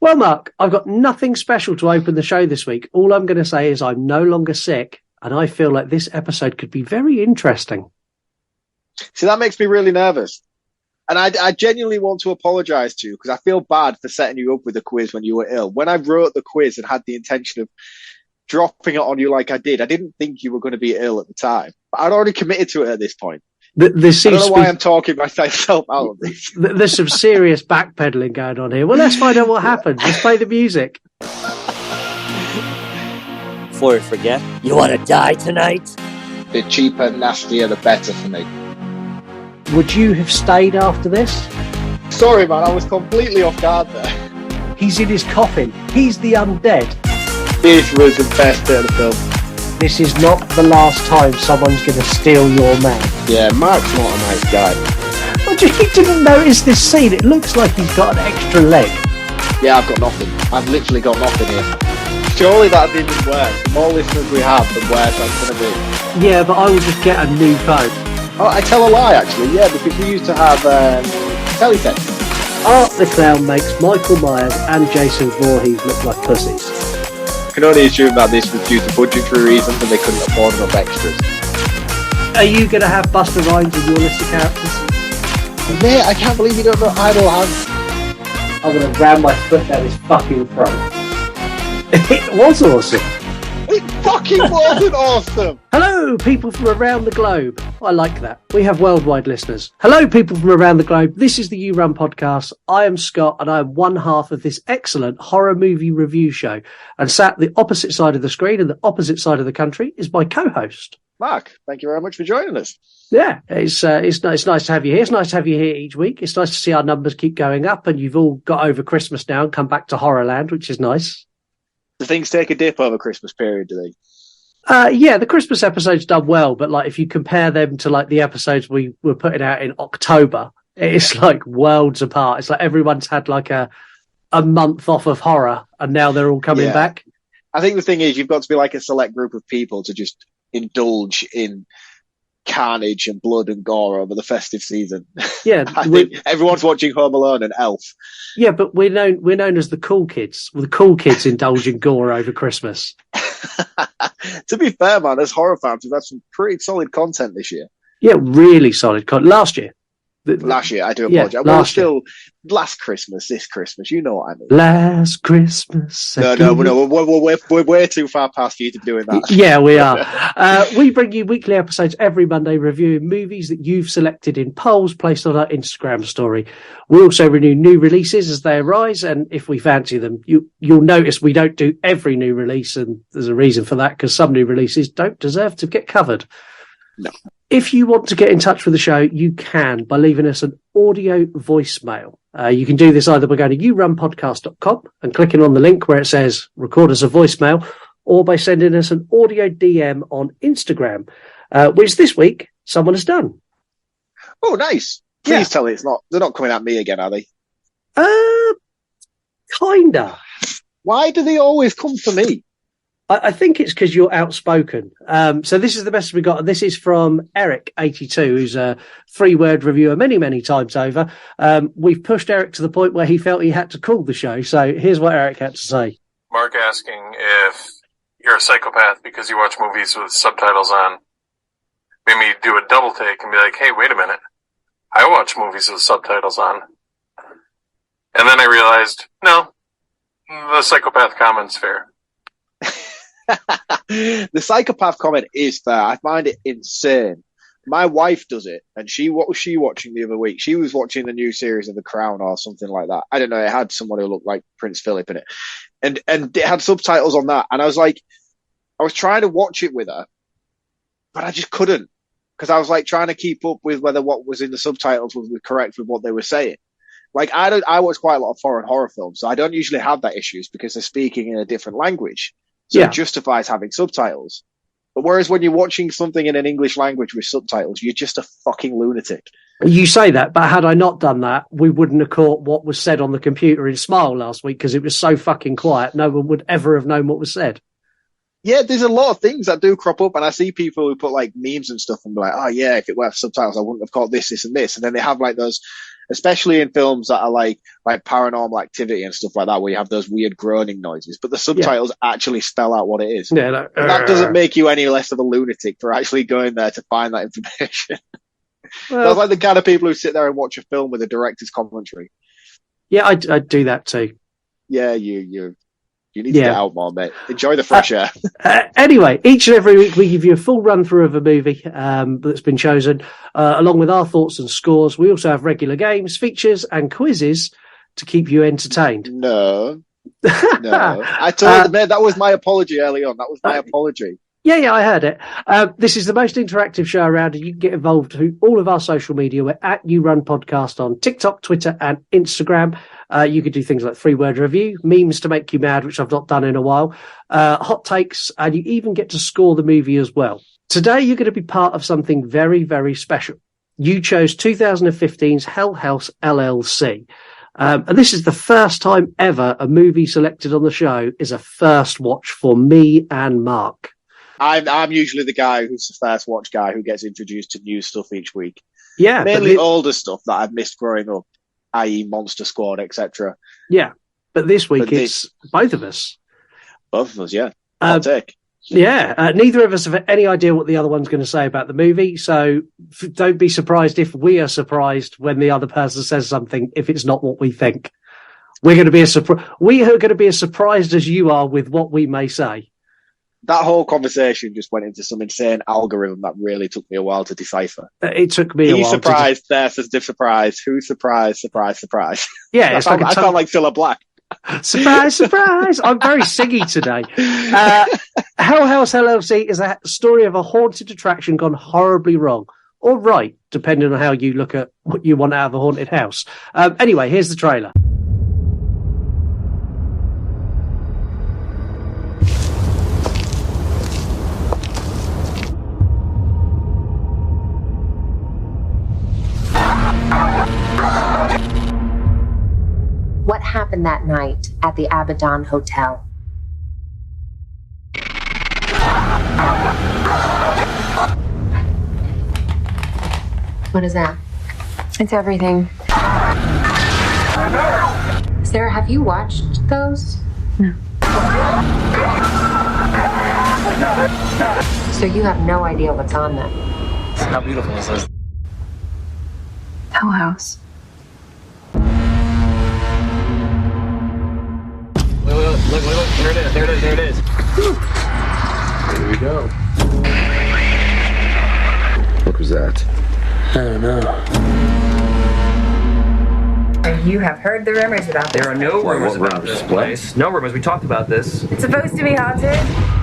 Well, Mark, I've got nothing special to open the show this week. All I'm going to say is I'm no longer sick, and I feel like this episode could be very interesting. See, that makes me really nervous. And I genuinely want to apologise to you because I feel bad for setting you up with a quiz when you were ill. When I wrote the quiz and had the intention of dropping it on you like I didn't think you were going to be ill at the time. But I'd already committed to it at this point. I don't know why I'm talking myself out of this. There's some serious backpedaling going on here. Well, let's find out what happens. Let's play the music. Before we forget, you want to die tonight? The cheaper, nastier, the better for me. Would you have stayed after this? Sorry, man, I was completely off guard there. He's in his coffin. He's the undead. This was the best bit of the film. This is not the last time someone's going to steal your man. Yeah, Mark's not a nice guy. Well, you didn't notice this scene. It looks like he's got an extra leg. Yeah, I've got nothing. I've literally got nothing here. Surely that'd be even worse. The more listeners we have, the worse that's going to be. Yeah, but I will just get a new phone. Oh, I tell a lie, actually. Yeah, because we used to have teletext. Art the Clown makes Michael Myers and Jason Voorhees look like pussies. I can only assume that this was due to budgetary reasons and they couldn't afford enough extras. Are you going to have Buster Rhymes in your list of characters? Mate, I can't believe you don't know Idle Hands. I'm going to ram my foot down his fucking throat. It was awesome. It fucking wasn't awesome. Hello, people from around the globe. I like that. We have worldwide listeners. Hello, people from around the globe. This is the You Run podcast. I am Scott, and I am one half of this excellent horror movie review show. And sat the opposite side of the screen and the opposite side of the country is my co-host, Mark. Thank you very much for joining us. Yeah, it's nice to have you here. It's nice to have you here each week. It's nice to see our numbers keep going up, and you've all got over Christmas now and come back to Horrorland, which is nice. Do things take a dip over Christmas period, do they? Yeah, the Christmas episode's done well, but like if you compare them to like the episodes we were putting out in October, it's like worlds apart. It's like everyone's had like a month off of horror, and now they're all coming back. I think the thing is, you've got to be like a select group of people to just indulge in carnage and blood and gore over the festive season. Yeah, I think everyone's watching Home Alone and Elf. Yeah, but we're known as the cool kids. Well, the cool kids indulge in gore over Christmas. To be fair, man, as horror fans, we've had some pretty solid content this year. Yeah, really solid content. Last year, I do apologize. Yeah, last Christmas, this Christmas, you know what I mean. Last Christmas. No, we're way too far past you to be doing that. Yeah, we are. We bring you weekly episodes every Monday reviewing movies that you've selected in polls placed on our Instagram story. We also renew new releases as they arise, and if we fancy them, you'll notice we don't do every new release, and there's a reason for that, because some new releases don't deserve to get covered. No. If you want to get in touch with the show, you can by leaving us an audio voicemail. You can do this either by going to yourunpodcast.com and clicking on the link where it says record us a voicemail, or by sending us an audio DM on Instagram, which this week someone has done. Oh, nice. Please tell me they're not coming at me again, are they? Kinda. Why do they always come for me? I think it's because you're outspoken. So this is the best we got. This is from Eric82, who's a 3-word reviewer many, many times over. We've pushed Eric to the point where he felt he had to call the show. So here's what Eric had to say. Mark asking if you're a psychopath because you watch movies with subtitles on. Made me do a double take and be like, hey, wait a minute. I watch movies with subtitles on. And then I realized, no, the psychopath comment's fair. The psychopath comment is fair. I find it insane. My wife does it, and what was she watching the other week? She was watching the new series of The Crown or something like that. I don't know. It had someone who looked like Prince Philip in it, and it had subtitles on that. And I was like, I was trying to watch it with her, but I just couldn't, because I was like trying to keep up with whether what was in the subtitles was correct with what they were saying. Like I watch quite a lot of foreign horror films, so I don't usually have that issues because they're speaking in a different language. So it justifies having subtitles. But whereas when you're watching something in an English language with subtitles, you're just a fucking lunatic. You say that, but had I not done that, we wouldn't have caught what was said on the computer in Smile last week, because it was so fucking quiet. No one would ever have known what was said. Yeah, there's a lot of things that do crop up, and I see people who put like memes and stuff and be like, oh yeah, if it were subtitles, I wouldn't have caught this, and this. And then they have like those especially in films that are like Paranormal Activity and stuff like that, where you have those weird groaning noises, but the subtitles actually spell out what it is. Yeah, like, and that doesn't make you any less of a lunatic for actually going there to find that information. well, That's like the kind of people who sit there and watch a film with a director's commentary. Yeah, I'd do that too. Yeah, you need to get out more, mate. Enjoy the fresh air. Anyway, each and every week we give you a full run through of a movie that's been chosen, along with our thoughts and scores. We also have regular games, features, and quizzes to keep you entertained. No. I told them, that was my apology early on. That was my apology. Yeah, I heard it. This is the most interactive show around, and you can get involved through all of our social media. We're at You Run Podcast on TikTok, Twitter, and Instagram. You could do things like 3-word review, memes to make you mad, which I've not done in a while, hot takes, and you even get to score the movie as well. Today, you're going to be part of something very, very special. You chose 2015's Hell House LLC. And this is the first time ever a movie selected on the show is a first watch for me and Mark. I'm usually the guy who's the first watch guy who gets introduced to new stuff each week. Yeah, mainly older stuff that I've missed growing up, i.e. Monster Squad, etc. Yeah, but this week it's both of us. Both of us, yeah. I'll take. Yeah, neither of us have any idea what the other one's going to say about the movie, so don't be surprised if we are surprised when the other person says something if it's not what we think. We are going to be as surprised as you are with what we may say. That whole conversation just went into some insane algorithm that really took me a while to decipher. It took me a while. He's surprised, there's a surprise. Who's surprised? Surprise. Yeah, I sound like Cilla Black. Surprise. I'm very singy today. Hell House LLC is a story of a haunted attraction gone horribly wrong. Or right, depending on how you look at what you want out of a haunted house. Anyway, here's the trailer. What happened that night at the Abaddon Hotel? What is that? It's everything. Sarah, have you watched those? No. So you have no idea what's on them? How beautiful is this? Hell House. Look, there it is. Here we go. What was that? I don't know. You have heard the rumors about this. There are no rumors about rumors? this place. No rumors. We talked about this. It's supposed to be haunted.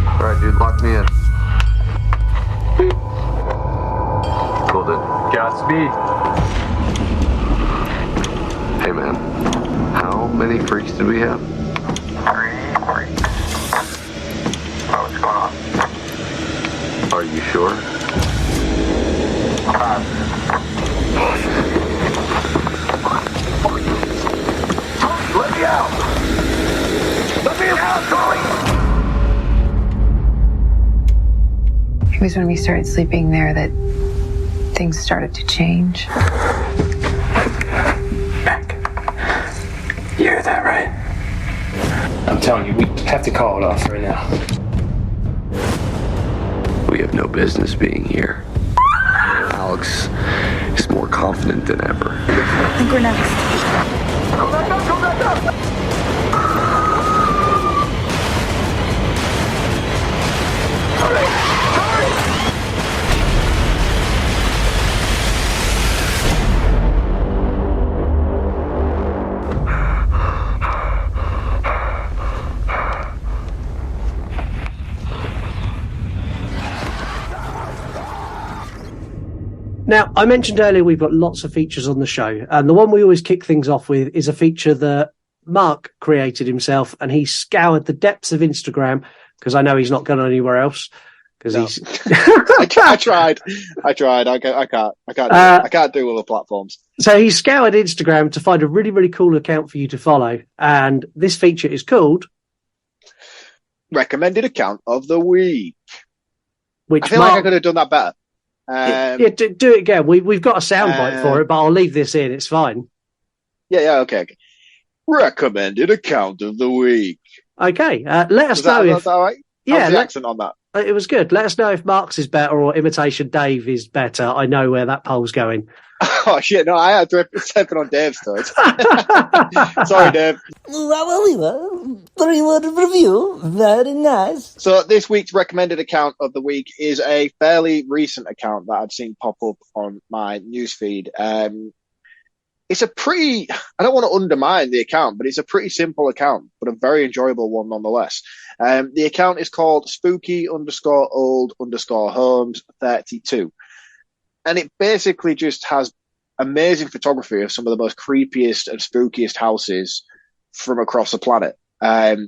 All right, dude, lock me in. Hold it. Godspeed. Hey, man. How many freaks did we have? 3 freaks. What's going on? Are you sure? Let me out! Let me out, Tony! It was when we started sleeping there that things started to change. Mac, you heard that, right? I'm telling you, we have to call it off right now. We have no business being here. Alex is more confident than ever. I think we're next. Go back up! Now, I mentioned earlier we've got lots of features on the show, and the one we always kick things off with is a feature that Marc created himself, and he scoured the depths of Instagram, because I know he's not gone anywhere else. Because he's I tried. I can't do other platforms. So he scoured Instagram to find a really, really cool account for you to follow, and this feature is called Recommended Account of the Week. Which I feel like I could have done that better. Do it again. We've got a soundbite for it, but I'll leave this in. It's fine. Yeah, okay. Recommended account of the week. Okay, let us know Was that all right? Yeah, how's the accent on that? It was good. Let us know if Mark's is better or Imitation Dave is better. I know where that poll's going. Oh shit! No, I had to step on Dave's toes. Sorry, Dave. Three-word review. Very nice. So this week's recommended account of the week is a fairly recent account that I'd seen pop up on my newsfeed. It's a pretty, I don't want to undermine the account, but it's a pretty simple account, but a very enjoyable one nonetheless. The account is called spooky_old_homes32. And it basically just has amazing photography of some of the most creepiest and spookiest houses from across the planet. As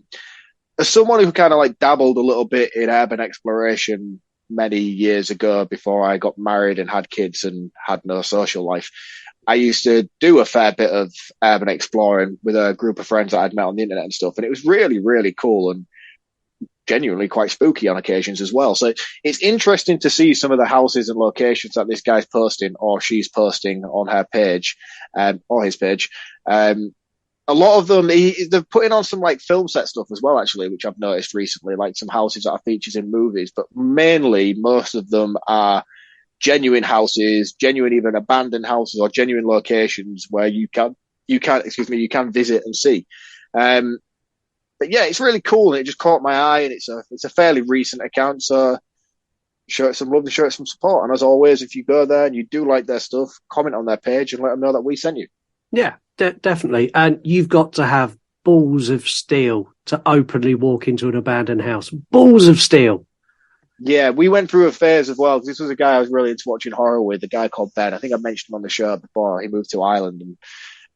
someone who kind of like dabbled a little bit in urban exploration many years ago before I got married and had kids and had no social life, I used to do a fair bit of urban exploring with a group of friends that I'd met on the internet and stuff. And it was really, really cool and genuinely quite spooky on occasions as well. So it's interesting to see some of the houses and locations that this guy's posting or she's posting on her page, or his page. A lot of them, they're putting on some like film set stuff as well, actually, which I've noticed recently, like some houses that are featured in movies, but mainly most of them are genuine houses, genuine even abandoned houses or genuine locations where you can visit and see. But yeah, it's really cool and it just caught my eye and it's a fairly recent account. So show it some love and show it some support. And as always, if you go there and you do like their stuff, comment on their page and let them know that we sent you. Yeah, definitely. And you've got to have balls of steel to openly walk into an abandoned house. Balls of steel. Yeah, we went through a phase as well. This was a guy I was really into watching horror with, a guy called Ben. I think I mentioned him on the show before. He moved to Ireland and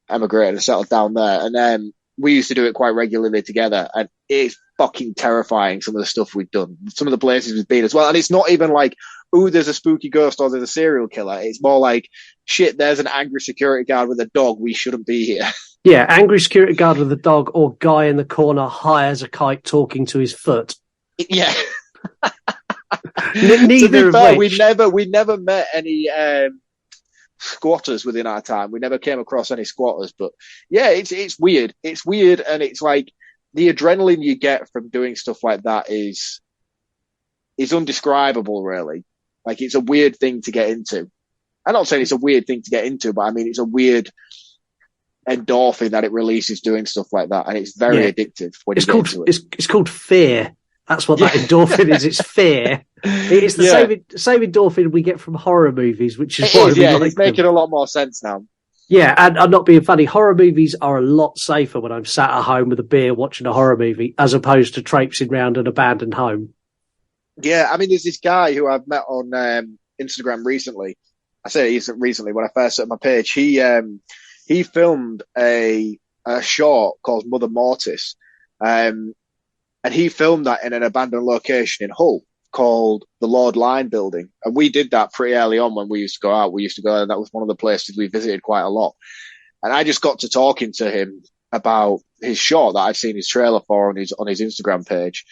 emigrated and settled down there. And then we used to do it quite regularly together. And it's fucking terrifying, some of the stuff we've done. Some of the places we've been as well. And it's not even like, ooh, there's a spooky ghost or there's a serial killer. It's more like, shit, there's an angry security guard with a dog. We shouldn't be here. Yeah, angry security guard with a dog or guy in the corner high as a kite talking to his foot. Yeah. Neither of which. We never met any squatters within our time. We never came across any squatters. But yeah, it's weird. It's weird, and it's like the adrenaline you get from doing stuff like that is undescribable, really. Like it's a weird thing to get into. I'm not saying it's a weird thing to get into, but I mean it's a weird endorphin that it releases doing stuff like that, and it's very addictive when you get into it. It's called fear. That's what that endorphin is. It's fear. It's the same endorphin we get from horror movies, which is why we like it's making a lot more sense now. Yeah, and I'm not being funny. Horror movies are a lot safer when I'm sat at home with a beer watching a horror movie, as opposed to traipsing around an abandoned home. Yeah, I mean, there's this guy who I've met on Instagram recently. I say recently when I first set up my page. He filmed a short called Mother Mortis. And he filmed that in an abandoned location in Hull called the Lord Line Building. And we did that pretty early on when we used to go out. We used to go, and that was one of the places we visited quite a lot. And I just got to talking to him about his short that I'd seen his trailer for on his Instagram page.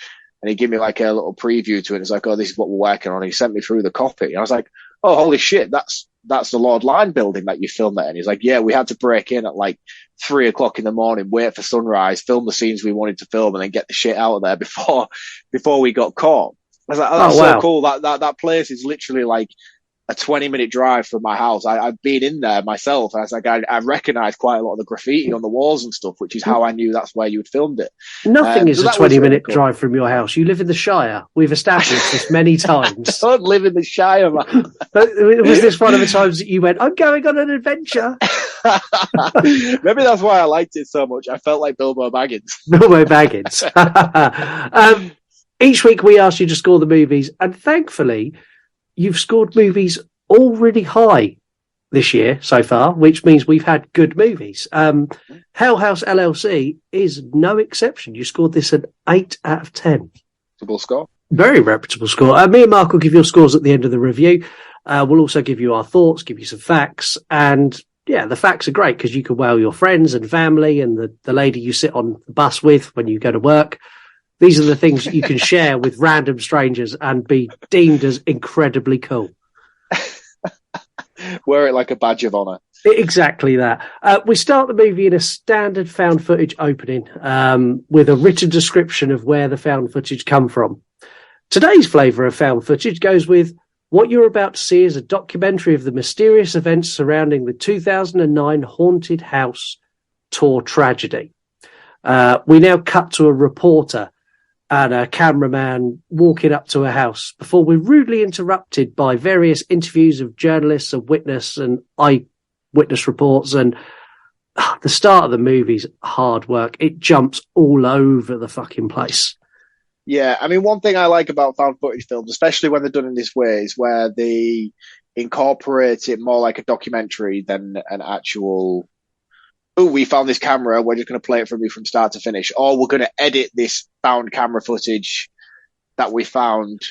And he gave me like a little preview to it. It's like, oh, this is what we're working on. And he sent me through the copy. And I was like, oh, holy shit, that's the Lord Line Building that you filmed that in. He's like, yeah, we had to break in at like 3:00 in the morning, wait for sunrise, film the scenes we wanted to film, and then get the shit out of there before we got caught. I was like, oh, that's so cool. That place is literally like a 20-minute drive from my house. I've been in there myself. And I was like, I recognized quite a lot of the graffiti on the walls and stuff, which is how I knew that's where you had filmed it. Nothing is a 20-minute drive from your house. You live in the Shire. We've established this many times. I don't live in the Shire, man. Was this one of the times that you went, I'm going on an adventure? Maybe that's why I liked it so much. I felt like Bilbo Baggins. Bilbo Baggins. Each week we ask you to score the movies, and thankfully you've scored movies all really high this year so far, which means we've had good movies. Hell House LLC is no exception. You scored this an 8 out of 10. Reputable score. Very reputable score. Me and Marc will give you scores at the end of the review. We'll also give you our thoughts, give you some facts, and yeah, the facts are great because you can wow your friends and family and the lady you sit on the bus with when you go to work. These are the things that you can share with random strangers and be deemed as incredibly cool. Wear it like a badge of honor. Exactly that. We start the movie in a standard found footage opening with a written description of where the found footage come from. Today's flavour of found footage goes with what you're about to see is a documentary of the mysterious events surrounding the 2009 Haunted House tour tragedy. We now cut to a reporter and a cameraman walking up to a house before we're rudely interrupted by various interviews of journalists and eyewitness reports. And the start of the movie's hard work. It jumps all over the fucking place. Yeah, I mean, one thing I like about found footage films, especially when they're done in this way, is where they incorporate it more like a documentary than an actual, oh, we found this camera, we're just going to play it from you from start to finish, or we're going to edit this found camera footage that we found,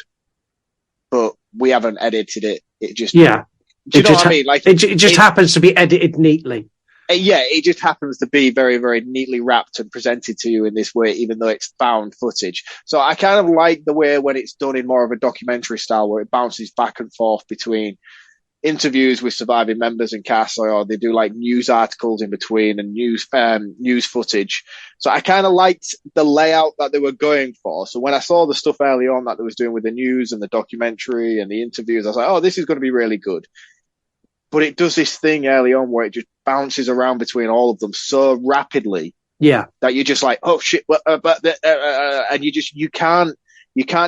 but we haven't edited it. It just, yeah. Do you know what I mean? Like it just happens to be edited neatly. Yeah, it just happens to be very, very neatly wrapped and presented to you in this way, even though it's found footage. So I kind of like the way when it's done in more of a documentary style, where it bounces back and forth between interviews with surviving members and cast, or they do like news articles in between and news footage. So I kind of liked the layout that they were going for. So when I saw the stuff early on that they was doing with the news and the documentary and the interviews, I was like, oh, this is going to be really good. But it does this thing early on where it just bounces around between all of them so rapidly, that you're just like, oh shit, and you can't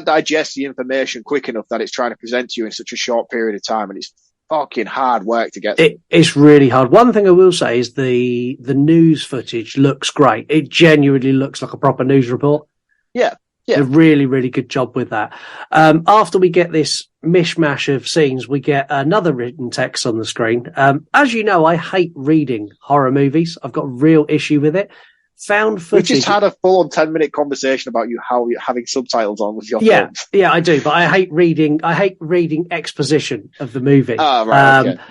digest the information quick enough that it's trying to present to you in such a short period of time, and it's fucking hard work to get through. It's really hard. One thing I will say is the news footage looks great. It genuinely looks like a proper news report. Yeah. A really, really good job with that. After we get this mishmash of scenes, we get another written text on the screen. As you know, I hate reading horror movies. I've got a real issue with it. Found footage. We just had a full-on 10-minute conversation about how you're having subtitles on with your films. Yeah, I do. But I hate reading exposition of the movie. Oh, right. Okay.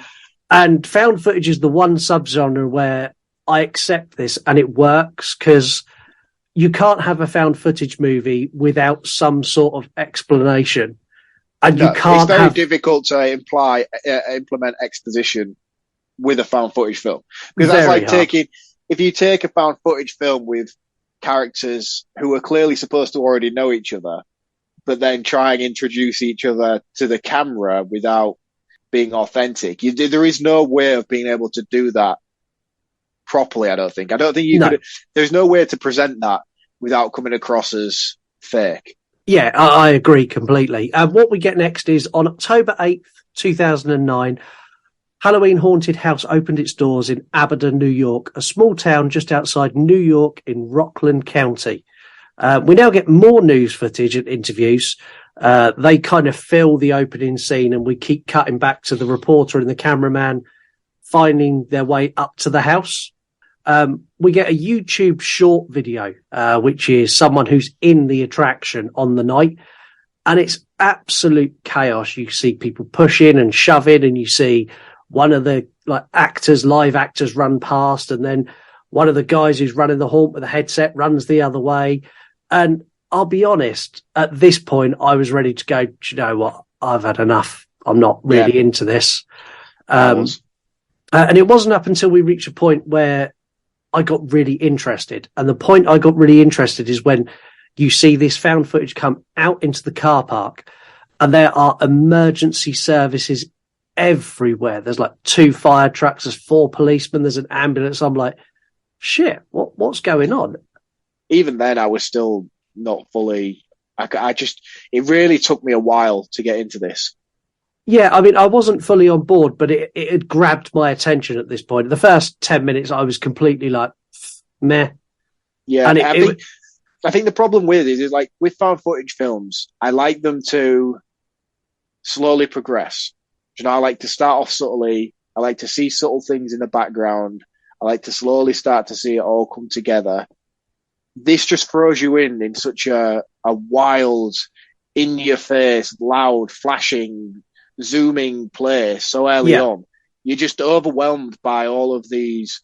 And found footage is the one subgenre where I accept this and it works, because you can't have a found footage movie without some sort of explanation. And you can't. It's very difficult to implement exposition with a found footage film. Because that's like if you take a found footage film with characters who are clearly supposed to already know each other, but then try and introduce each other to the camera without being authentic. There is no way of being able to do that properly, I don't think. There's no way to present that without coming across as fake. Yeah, I agree completely. What we get next is on October 8th, 2009, Halloween Haunted House opened its doors in Abaddon, New York, a small town just outside New York in Rockland County. We now get more news footage and interviews. They kind of fill the opening scene, and we keep cutting back to the reporter and the cameraman finding their way up to the house. We get a YouTube short video, which is someone who's in the attraction on the night, and it's absolute chaos. You see people pushing and shoving, and you see one of the live actors run past, and then one of the guys who's running the haunt with a headset runs the other way. And I'll be honest, at this point, I was ready to go, do you know what? I've had enough. I'm not really into this. And it wasn't up until we reached a point where I got really interested. And the point I got really interested is when you see this found footage come out into the car park, and there are emergency services everywhere. There's like 2 fire trucks, there's 4 policemen, there's an ambulance. I'm like, shit, what's going on? Even then, I was still not fully. It really took me a while to get into this. Yeah, I mean, I wasn't fully on board, but it had grabbed my attention at this point. The first 10 minutes, I was completely like, meh. Yeah, and I think the problem with it is like with found footage films, I like them to slowly progress. You know, I like to start off subtly. I like to see subtle things in the background. I like to slowly start to see it all come together. This just throws you in such a wild, in-your-face, loud, flashing, zooming place so early on. You're just overwhelmed by all of these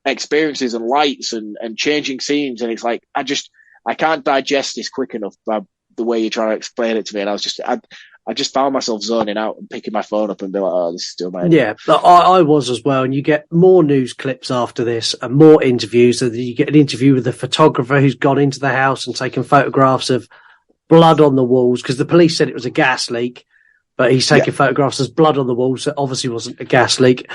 experiences and lights and changing scenes, and it's like I can't digest this quick enough by the way you're trying to explain it to me. And I just found myself zoning out and picking my phone up and be like, oh, this is still my head. Yeah, I was as well. And you get more news clips after this and more interviews. So you get an interview with the photographer who's gone into the house and taken photographs of blood on the walls, because the police said it was a gas leak, but he's taken photographs as blood on the walls. So it obviously wasn't a gas leak.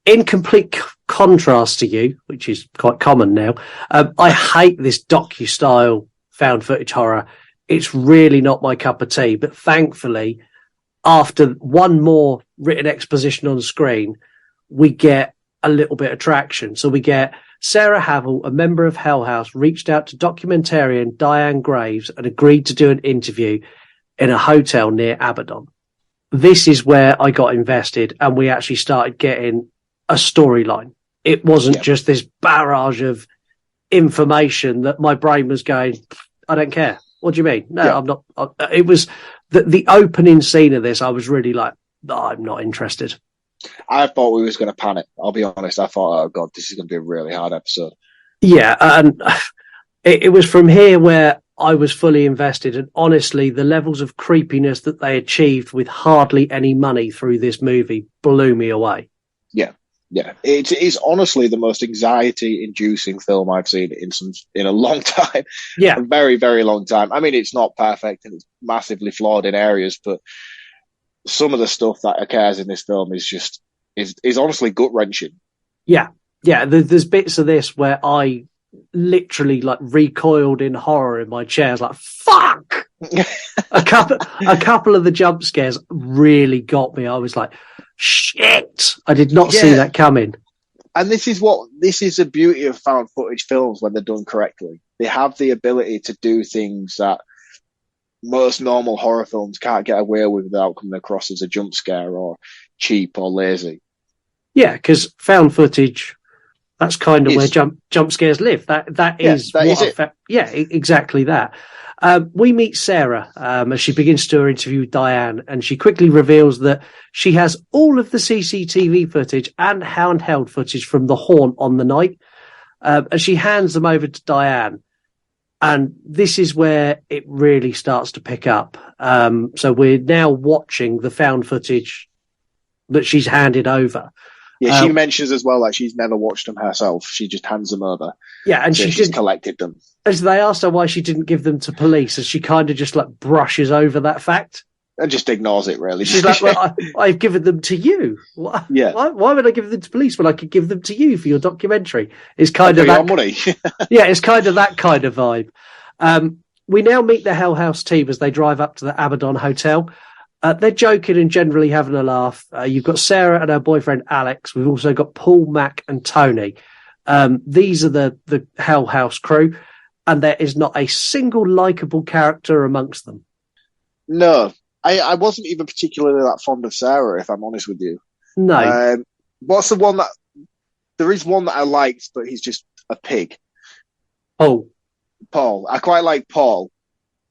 In complete contrast to you, which is quite common now, I hate this docu-style found footage horror. It's really not my cup of tea, but thankfully, after one more written exposition on screen, we get a little bit of traction. So we get Sarah Havel, a member of Hell House, reached out to documentarian Diane Graves and agreed to do an interview in a hotel near Abaddon. This is where I got invested, and we actually started getting a storyline. It wasn't just this barrage of information that my brain was going, I don't care. What do you mean? No, I'm not. It was the opening scene of this. I was really like, oh, I'm not interested. I thought we was going to panic. I'll be honest. I thought, oh God, this is going to be a really hard episode. Yeah. And it was from here where I was fully invested. And honestly, the levels of creepiness that they achieved with hardly any money through this movie blew me away. Yeah. Yeah, it is honestly the most anxiety-inducing film I've seen in a long time. Yeah, a very, very long time. I mean, it's not perfect and it's massively flawed in areas, but some of the stuff that occurs in this film is honestly gut-wrenching. Yeah, there's bits of this where I literally like recoiled in horror in my chair. I was like, fuck! a couple of the jump scares really got me. I was like, shit! I did not see that coming. And this is the beauty of found footage films when they're done correctly. They have the ability to do things that most normal horror films can't get away with without coming across as a jump scare or cheap or lazy. Yeah, because found footage, that's kind of where jump scares live. That is it. Yeah, exactly that. We meet Sarah as she begins to do her interview with Diane, and she quickly reveals that she has all of the CCTV footage and handheld footage from the haunt on the night, and she hands them over to Diane. And this is where it really starts to pick up. So we're now watching the found footage that she's handed over. Yeah, she mentions as well that she's never watched them herself. She just hands them over. Yeah, and she's collected them. As they asked her why she didn't give them to police, and she kind of just like brushes over that fact. And just ignores it, really. She's like, well, I've given them to you. Yeah. Why would I give them to police when I could give them to you for your documentary? It's kind of that money. Yeah, it's kind of that kind of vibe. We now meet the Hell House team as they drive up to the Abaddon Hotel. They're joking and generally having a laugh. You've got Sarah and her boyfriend Alex. We've also got Paul, Mac, and Tony. These are the Hell House crew, and there is not a single likable character amongst them. No, I wasn't even particularly that fond of Sarah, if I'm honest with you. No. What's the one that... There is one that I liked, but he's just a pig. Paul. I quite like Paul,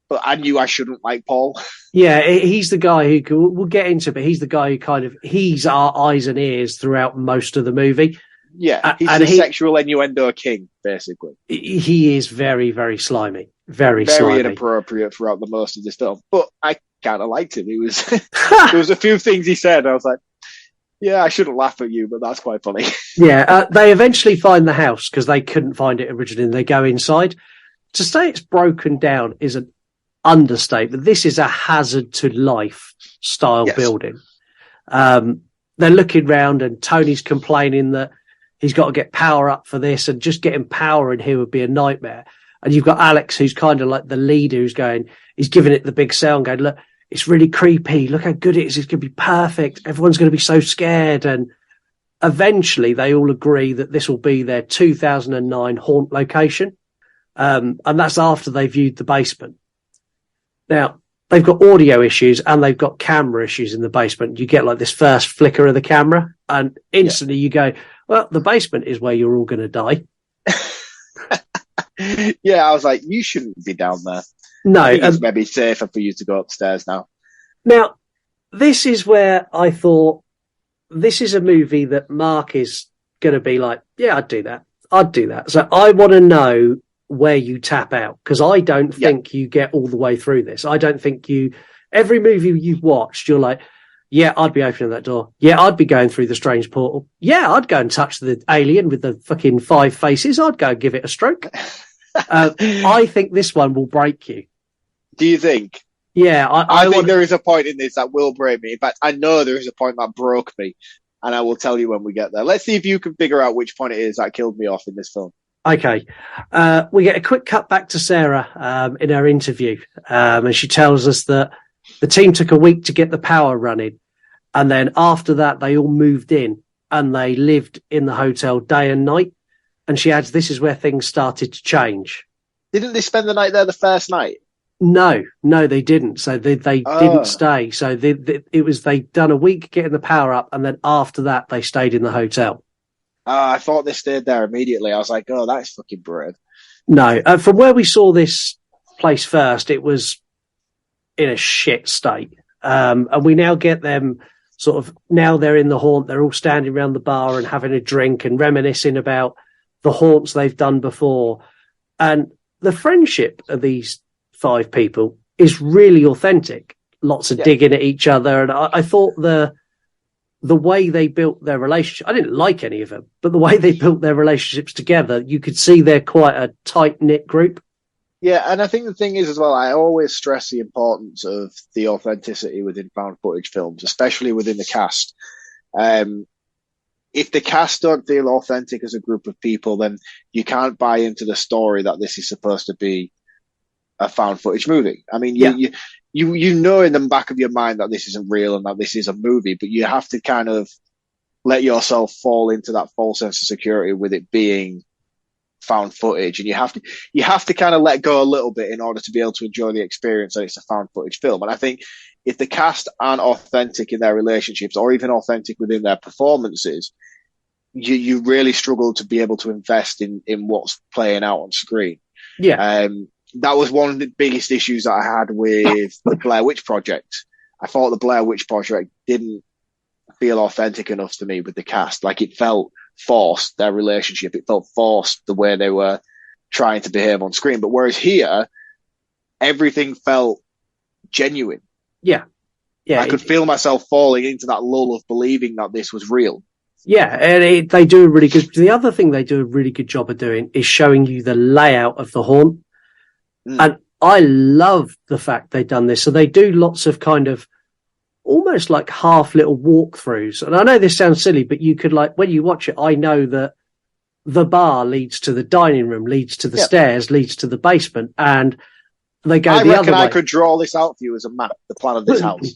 but I knew I shouldn't like Paul. Yeah, he's the guy who... We'll get into it, but he's the guy who he's our eyes and ears throughout most of the movie. Yeah, he's the sexual innuendo king, basically. He is very, very slimy. Very slimy. Inappropriate throughout the most of this film. But I kind of liked him. He was... there was a few things he said, I was like, yeah, I shouldn't laugh at you, but that's quite funny. Yeah, they eventually find the house because they couldn't find it originally, and they go inside. To say it's broken down is an understatement. This is a hazard to life style building. They're looking round, and Tony's complaining that he's got to get power up for this, and just getting power in here would be a nightmare. And you've got Alex, who's kind of like the leader, he's giving it the big sound, going, look, it's really creepy. Look how good it is. It's going to be perfect. Everyone's going to be so scared. And eventually they all agree that this will be their 2009 haunt location. And that's after they viewed the basement. Now, they've got audio issues and they've got camera issues in the basement. You get like this first flicker of the camera, and instantly you go, well, the basement is where you're all going to die. Yeah, I was like, you shouldn't be down there. No. It's maybe safer for you to go upstairs now. Now, this is where I thought this is a movie that Mark is going to be like, yeah, I'd do that. So I want to know where you tap out, because I don't think you get all the way through this. I don't think you Every movie you've watched, you're like, yeah, I'd be opening that door. Yeah, I'd be going through the strange portal. Yeah, I'd go and touch the alien with the fucking 5 faces. I'd go and give it a stroke. I think this one will break you. Do you think? Yeah, I think there is a point in this that will break me. In fact, I know there is a point that broke me, and I will tell you when we get there. Let's see if you can figure out which point it is that killed me off in this film. Okay. We get a quick cut back to Sarah in her interview, and she tells us that the team took a week to get the power running, and then after that they all moved in and they lived in the hotel day and night. And she adds, this is where things started to change. Didn't they spend the night there the first night? No, they didn't. So they didn't stay. So they'd done a week getting the power up, and then after that they stayed in the hotel. I thought they stayed there immediately. I was like, oh, that's fucking brave. No, from where we saw this place first, it was in a shit state. And we now get them sort of, now they're in the haunt, they're all standing around the bar and having a drink and reminiscing about the haunts they've done before. And the friendship of these 5 people is really authentic. Lots of digging at each other. And I thought the way they built their relationship, I didn't like any of them, but the way they built their relationships together, you could see they're quite a tight-knit group. Yeah, and I think the thing is as well, I always stress the importance of the authenticity within found footage films, especially within the cast. If the cast don't feel authentic as a group of people, then you can't buy into the story that this is supposed to be a found footage movie. I mean, you know in the back of your mind that this isn't real and that this is a movie, but you have to kind of let yourself fall into that false sense of security with it being found footage, and you have to kind of let go a little bit in order to be able to enjoy the experience that it's a found footage film. And I think if the cast aren't authentic in their relationships or even authentic within their performances, you really struggle to be able to invest in what's playing out on screen. Yeah. That was one of the biggest issues that I had with the Blair Witch Project. I thought the Blair Witch Project didn't feel authentic enough to me with the cast. Like, it felt forced, their relationship. It felt forced the way they were trying to behave on screen. But whereas here, everything felt genuine. Yeah. I could feel myself falling into that lull of believing that this was real. Yeah, and they do a really good. The other thing they do a really good job of doing is showing you the layout of the haunt. And I love the fact they've done this. So they do lots of kind of almost like half little walkthroughs. And I know this sounds silly, but you could, like, when you watch it, I know that the bar leads to the dining room, leads to the stairs, leads to the basement, and they go the other way. I could draw this out for you as a map, the plan of this house,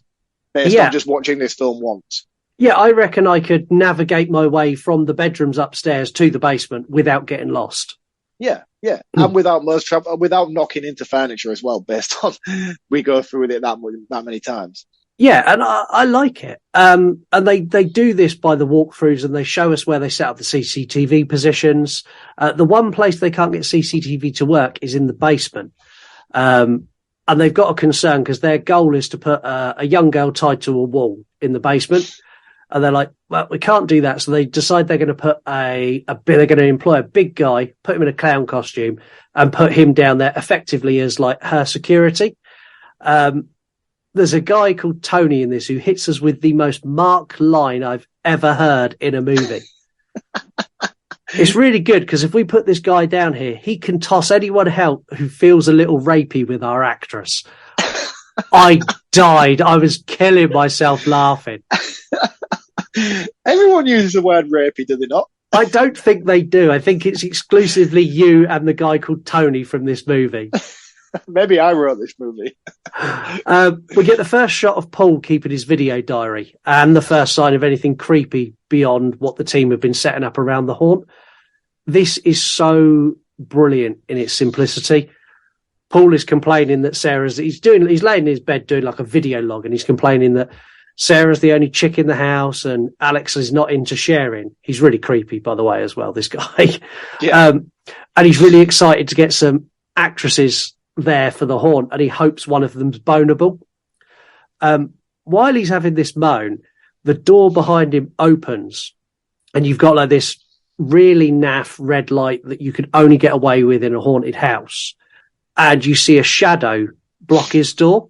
based on just watching this film once. Yeah, I reckon I could navigate my way from the bedrooms upstairs to the basement without getting lost. Yeah. And without most trouble, without knocking into furniture as well, based on we go through with it that many times. Yeah, and I like it. And they do this by the walkthroughs, and they show us where they set up the CCTV positions. The one place they can't get CCTV to work is in the basement. And they've got a concern because their goal is to put a young girl tied to a wall in the basement. And they're like, well, we can't do that. So they decide they're going to put they're going to employ a big guy, put him in a clown costume, and put him down there effectively as like her security. There's a guy called Tony in this who hits us with the most Marc line I've ever heard in a movie. It's really good because if we put this guy down here, he can toss anyone else who feels a little rapey with our actress. I died. I was killing myself laughing. Everyone uses the word rapey, do they not? I don't think they do. I think it's exclusively you and the guy called Tony from this movie. Maybe I wrote this movie. We get the first shot of Paul keeping his video diary and the first sign of anything creepy beyond what the team have been setting up around the haunt. This is so brilliant in its simplicity. Paul is complaining that he's laying in his bed doing like a video log, and he's complaining that Sarah's the only chick in the house and Alex is not into sharing. He's really creepy, by the way, as well, this guy. Yeah. And he's really excited to get some actresses there for the haunt, and he hopes one of them's bonable. While he's having this moan, the door behind him opens, and you've got like this really naff red light that you can only get away with in a haunted house. And you see a shadow block his door.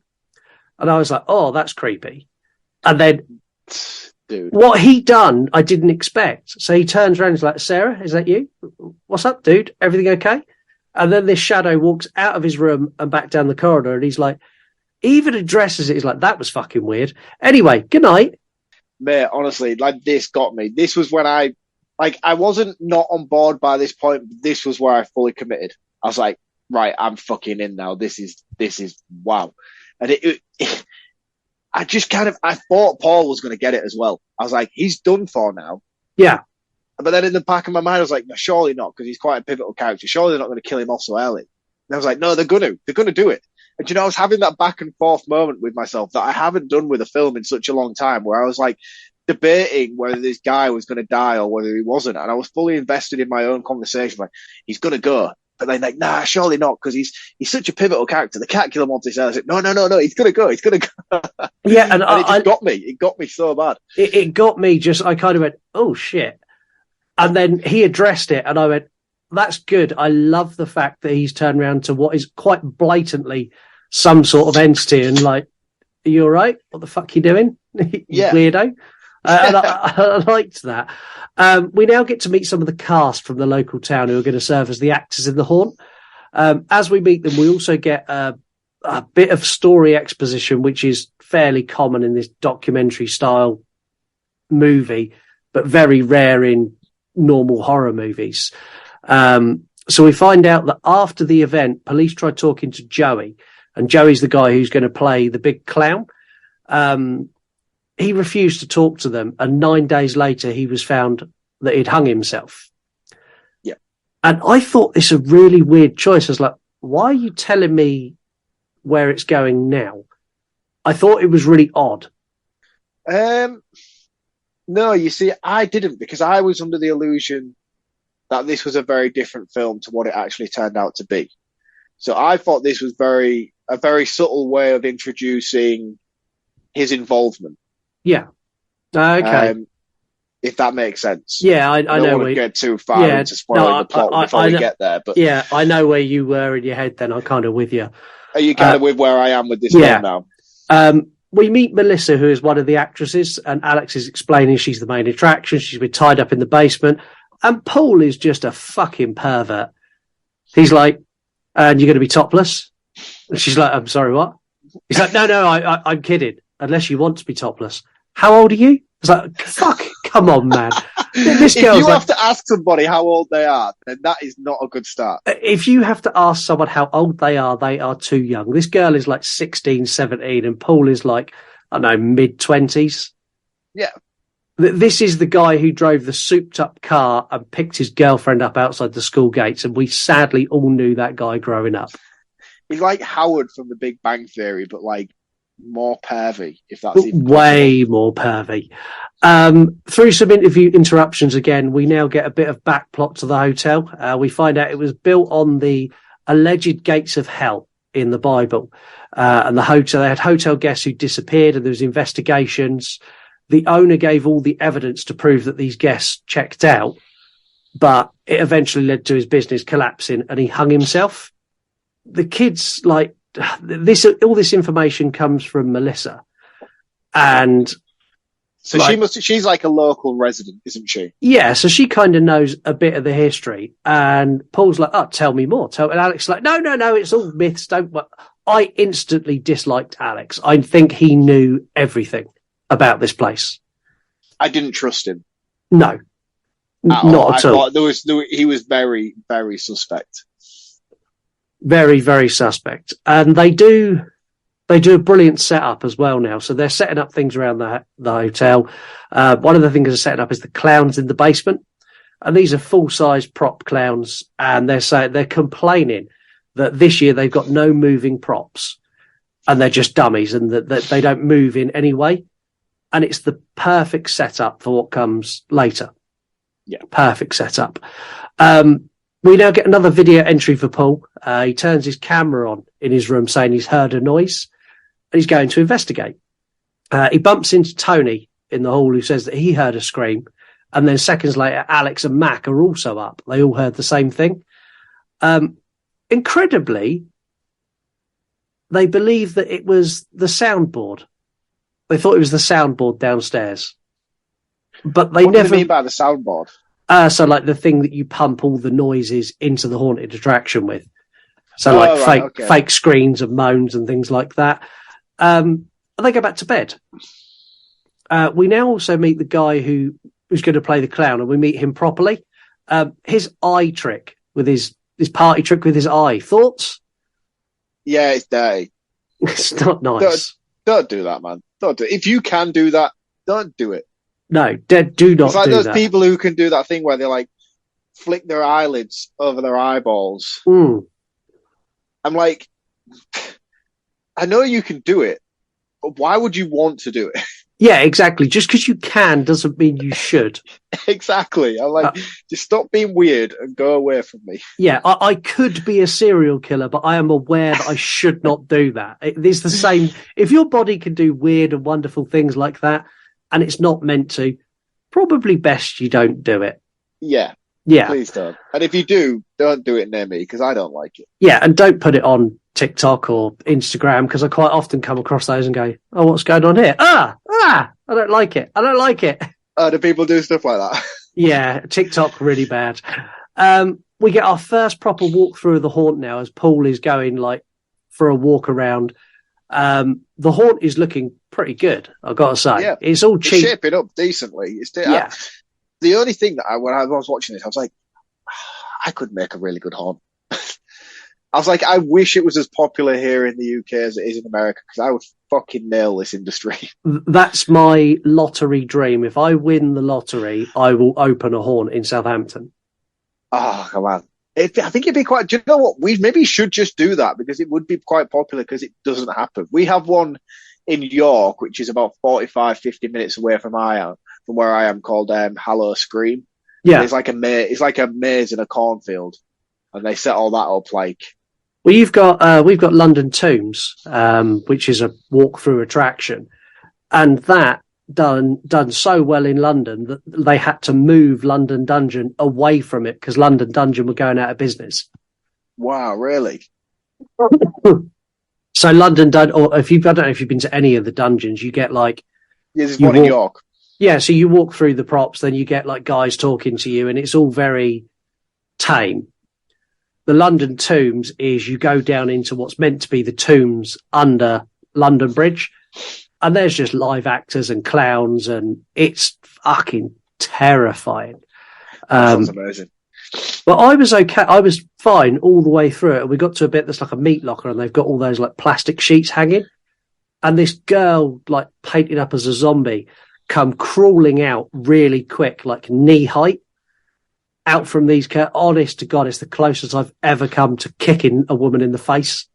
And I was like, oh, that's creepy. And then Dude. what he done, I didn't expect. So he turns around and he's like, Sarah, is that you? What's up, dude? Everything okay? And then this shadow walks out of his room and back down the corridor. And he's like, he even addresses it. He's like, that was fucking weird. Anyway, good night. Mate, honestly, like, this got me. This was when I wasn't not on board by this point. But this was where I fully committed. I was like, right, I'm fucking in now. This is wow. And I thought Paul was going to get it as well. I was like, he's done for now. Yeah. But then in the back of my mind, I was like, no, surely not, because he's quite a pivotal character. Surely they're not going to kill him off so early. And I was like, no, they're going to do it. And I was having that back and forth moment with myself that I haven't done with a film in such a long time, where I was like debating whether this guy was going to die or whether he wasn't. And I was fully invested in my own conversation. Like, he's going to go. But then, like, nah, surely not, because he's such a pivotal character. They can't kill him off this early. I said, no, he's going to go. He's going to go. Yeah. And it just got me. It got me so bad. It got me I kind of went, oh shit. And then he addressed it and I went, that's good. I love the fact that he's turned around to what is quite blatantly some sort of entity and like, are you all right? What the fuck are you doing? Yeah. Weirdo. And I liked that. We now get to meet some of the cast from the local town who are going to serve as the actors in the haunt. As we meet them, we also get a bit of story exposition, which is fairly common in this documentary style movie, but very rare in normal horror movies. So we find out that after the event, police tried talking to Joey, and Joey's the guy who's going to play the big clown. He refused to talk to them, and 9 days later, he was found that he'd hung himself. Yeah. And I thought this a really weird choice. I was like, why are you telling me where it's going now? I thought it was really odd. No, you see, I didn't, because I was under the illusion that this was a very different film to what it actually turned out to be. So I thought this was a very subtle way of introducing his involvement. Yeah. Okay. If that makes sense. Yeah, I know. I don't want to get too far into spoiling the plot before we get there. But yeah, I know where you were in your head then. I'm kind of with you. Are you kind of with where I am with this film now? We meet Melissa, who is one of the actresses, and Alex is explaining she's the main attraction. She's been tied up in the basement. And Paul is just a fucking pervert. He's like, and you're going to be topless? And she's like, I'm sorry, what? He's like, no, I'm kidding. Unless you want to be topless. How old are you? It's like, fuck, come on, man. If you have to ask somebody how old they are, then that is not a good start. If you have to ask someone how old they are too young. This girl is like 16, 17, and Paul is like, I don't know, mid-20s. Yeah. This is the guy who drove the souped-up car and picked his girlfriend up outside the school gates, and we sadly all knew that guy growing up. He's like Howard from The Big Bang Theory, but like more pervy, if that's even way more pervy. Through some interview interruptions again, we now get a bit of back plot to the hotel. We find out it was built on the alleged gates of hell in the Bible. And the hotel, they had hotel guests who disappeared, and there was investigations. The owner gave all the evidence to prove that these guests checked out, but it eventually led to his business collapsing and he hung himself. The kids, like, all this information comes from Melissa. And so she's like a local resident, isn't she? Yeah. So she kind of knows a bit of the history, and Paul's like, oh, tell me more. And Alex is like, no, it's all myths. I instantly disliked Alex. I think he knew everything about this place. I didn't trust him. No, not at all. He was very, very suspect. Very, very suspect. And they do a brilliant setup as well now. So they're setting up things around the hotel. One of the things they're setting up is the clowns in the basement. And these are full-size prop clowns. And they're complaining that this year they've got no moving props. And they're just dummies, and that they don't move in any way. And it's the perfect setup for what comes later. Yeah. Perfect setup. We now get another video entry for Paul. He turns his camera on in his room saying he's heard a noise and he's going to investigate. He bumps into Tony in the hall, who says that he heard a scream. And then seconds later, Alex and Mac are also up. They all heard the same thing. Incredibly, they believe that it was the soundboard. They thought it was the soundboard downstairs. But they What never do they mean by the soundboard? So like the thing that you pump all the noises into the haunted attraction with. So like fake screams and moans and things like that. And they go back to bed. We now also meet the guy who's going to play the clown, and we meet him properly. His eye trick with his party trick with his eye. Thoughts? Yeah, it's dirty. It's not nice. Don't do that, man. Don't do it. If you can do that, don't do it. No, do not. It's like do those that. people who can do that thing where they like flick their eyelids over their eyeballs. Mm. I'm like, I know you can do it, but why would you want to do it? Yeah, exactly. Just because you can doesn't mean you should. Exactly. I'm like, just stop being weird and go away from me. Yeah, I could be a serial killer, but I am aware that I should not do that. It's the same. If your body can do weird and wonderful things like that, and it's not meant to, probably best you don't do it. Yeah. Yeah. Please don't. And if you do, don't do it near me because I don't like it. Yeah, and don't put it on TikTok or Instagram because I quite often come across those and go, oh, what's going on here? I don't like it. I don't like it. Do people do stuff like that? Yeah, TikTok really bad. We get our first proper walk through of the haunt now as Paul is going like for a walk around. The haunt is looking pretty good, I've got to say. Yeah, it's all cheap. It's shaping up decently. The only thing that when I was watching this, I was like, I could make a really good haunt. I was like, I wish it was as popular here in the UK as it is in America because I would fucking nail this industry. That's my lottery dream. If I win the lottery, I will open a haunt in Southampton. Oh, come on. I think it'd be quite... Do you know what? We maybe should just do that because it would be quite popular because it doesn't happen. We have one in York, which is about 45, 50 minutes away from where I am, called Hallow Scream. Yeah. It's like a maze in a cornfield. And they set all that up like... Well, we've got London Tombs, which is a walk-through attraction. And that done so well in London that they had to move London Dungeon away from it because London Dungeon were going out of business. Wow, really? So London Dungeon, or I don't know if you've been to any of the dungeons, you get like... Yeah, there's one in York. Yeah, so you walk through the props, then you get like guys talking to you, and it's all very tame. The London Tombs is you go down into what's meant to be the tombs under London Bridge, and there's just live actors and clowns, and it's fucking terrifying. Sounds amazing. Well, I was okay. I was fine all the way through it. And we got to a bit that's like a meat locker, and they've got all those like plastic sheets hanging. And this girl, like painted up as a zombie, come crawling out really quick, like knee height, out from these. Honest to God, it's the closest I've ever come to kicking a woman in the face.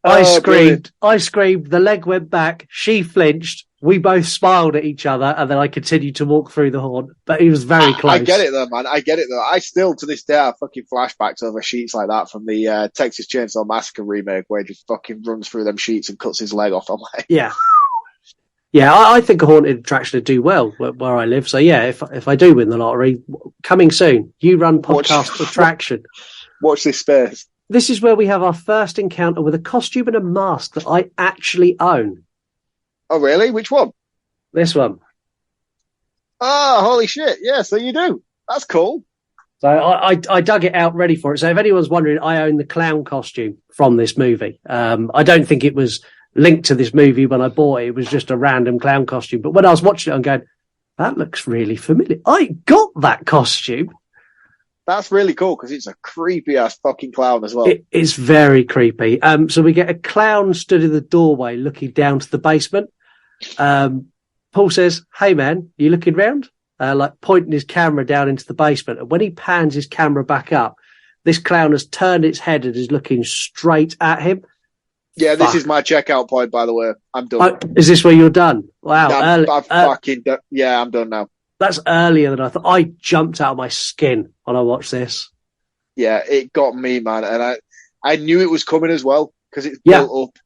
I screamed. The leg went back. She flinched. We both smiled at each other, and then I continued to walk through the haunt. But he was very close. I get it though, man. I get it though. I still, to this day, have fucking flashbacks over sheets like that from the Texas Chainsaw Massacre remake, where he just fucking runs through them sheets and cuts his leg off. I'm like, yeah. I think a haunted attraction would do well where I live. So yeah, if I do win the lottery, coming soon. You run podcast attraction. Watch this space. This is where we have our first encounter with a costume and a mask that I actually own. Oh, really? Which one? This one. Oh, holy shit. Yeah, so you do. That's cool. So I dug it out ready for it. So if anyone's wondering, I own the clown costume from this movie. I don't think it was linked to this movie when I bought it. It was just a random clown costume. But when I was watching it, I'm going, that looks really familiar. I got that costume. That's really cool because it's a creepy ass fucking clown as well. It is very creepy. So we get a clown stood in the doorway looking down to the basement. Paul says, "Hey man, you looking round?" Like pointing his camera down into the basement. And when he pans his camera back up, this clown has turned its head and is looking straight at him. Yeah, this is my checkout point, by the way. I'm done. Is this where you're done? Wow. I'm fucking done. Yeah, I'm done now. That's earlier than I thought. I jumped out of my skin when I watched this. Yeah, it got me, man. And I knew it was coming as well because it's built up.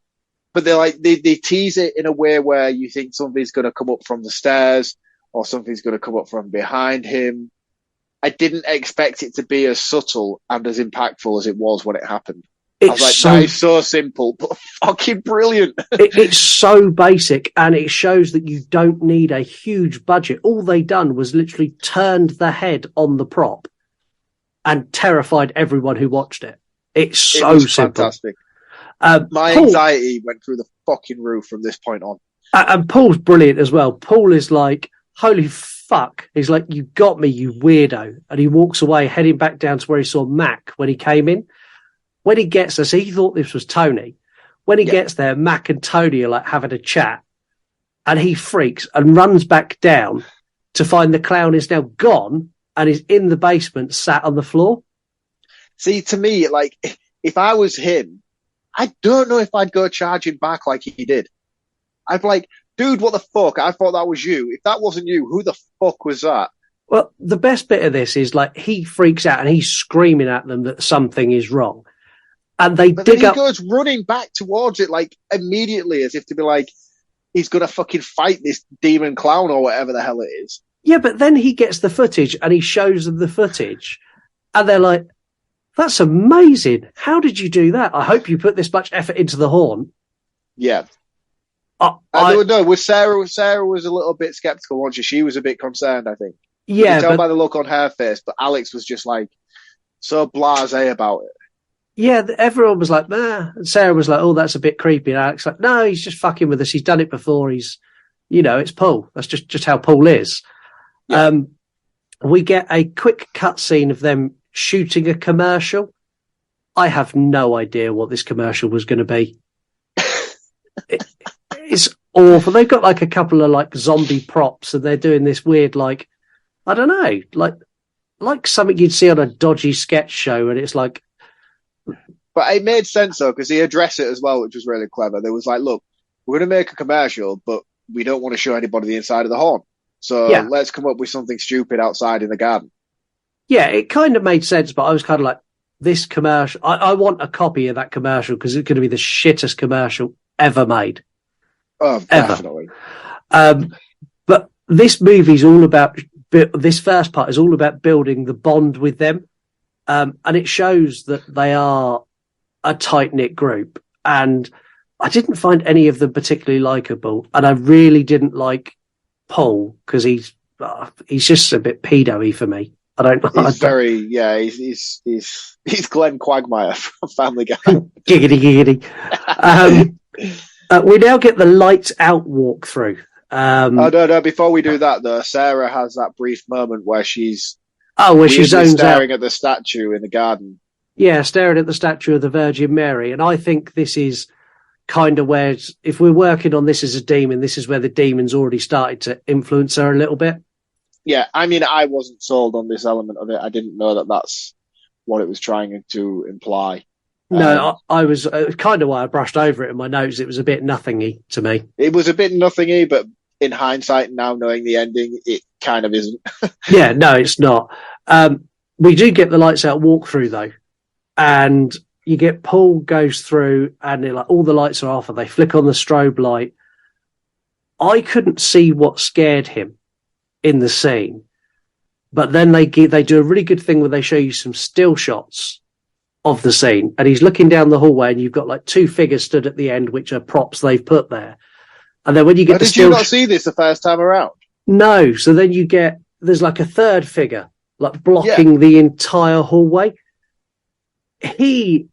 But they tease it in a way where you think something's going to come up from the stairs or something's going to come up from behind him. I didn't expect it to be as subtle and as impactful as it was when it happened. It's I was like, so, that is so simple, but fucking brilliant. it's so basic, and it shows that you don't need a huge budget. All they done was literally turned the head on the prop and terrified everyone who watched it. It's so simple. Fantastic. My anxiety went through the fucking roof from this point on. And Paul's brilliant as well. Paul is like, holy fuck. He's like, you got me, you weirdo. And he walks away, heading back down to where he saw Mac when he came in. When he gets us, he thought this was Tony. When he gets there, Mac and Tony are like having a chat. And he freaks and runs back down to find the clown is now gone and is in the basement, sat on the floor. See, to me, like, if I was him, I don't know if I'd go charging back like he did. I'd be like, dude, what the fuck? I thought that was you. If that wasn't you, who the fuck was that? Well, the best bit of this is like he freaks out and he's screaming at them that something is wrong. And they but dig then up. He goes running back towards it like immediately as if to be like, he's going to fucking fight this demon clown or whatever the hell it is. Yeah, but then he gets the footage and he shows them the footage. And they're like, that's amazing. How did you do that? I hope you put this much effort into the horn. Yeah. No, Sarah was a little bit skeptical, wasn't she? She was a bit concerned, I think. Yeah. You can tell by the look on her face, but Alex was just like so blasé about it. Yeah, everyone was like, nah. And Sarah was like, oh, that's a bit creepy. And Alex like, no, he's just fucking with us. He's done it before. He's, it's Paul. That's just how Paul is. Yeah. We get a quick cutscene of them shooting a commercial. I have no idea what this commercial was going to be. It's awful. They've got like a couple of like zombie props and they're doing this weird, like, I don't know, like something you'd see on a dodgy sketch show. And it's like, but it made sense though, because he addressed it as well, which was really clever. There was like, look, we're going to make a commercial, but we don't want to show anybody the inside of the horn. So let's come up with something stupid outside in the garden. Yeah, it kind of made sense, but I was kind of like, this commercial, I want a copy of that commercial because it's going to be the shittest commercial ever made. Oh, definitely. But this movie's all about, this first part is all about building the bond with them. And it shows that they are a tight-knit group. And I didn't find any of them particularly likable. And I really didn't like Paul because he's just a bit pedo-y for me. He's Glenn Quagmire from Family Guy. Giggity. We now get the lights out walkthrough. No. Before we do that, though, Sarah has that brief moment where she's she zones staring out at the statue in the garden. Yeah, staring at the statue of the Virgin Mary. And I think this is kind of where, if we're working on this as a demon, this is where the demon's already started to influence her a little bit. Yeah, I mean, I wasn't sold on this element of it. I didn't know that that's what it was trying to imply. No, I was kind of why I brushed over it in my notes. It was a bit nothingy to me. It was a bit nothingy, but in hindsight, now knowing the ending, it kind of isn't. Yeah, no, it's not. We do get the lights out walkthrough though, and you get Paul goes through, and like all the lights are off, and they flick on the strobe light. I couldn't see what scared him in the scene, but then they do a really good thing where they show you some still shots of the scene, and he's looking down the hallway, and you've got like two figures stood at the end, which are props they've put there. And then when you get did you not see this the first time around? No. So then there's like a third figure, like blocking the entire hallway. He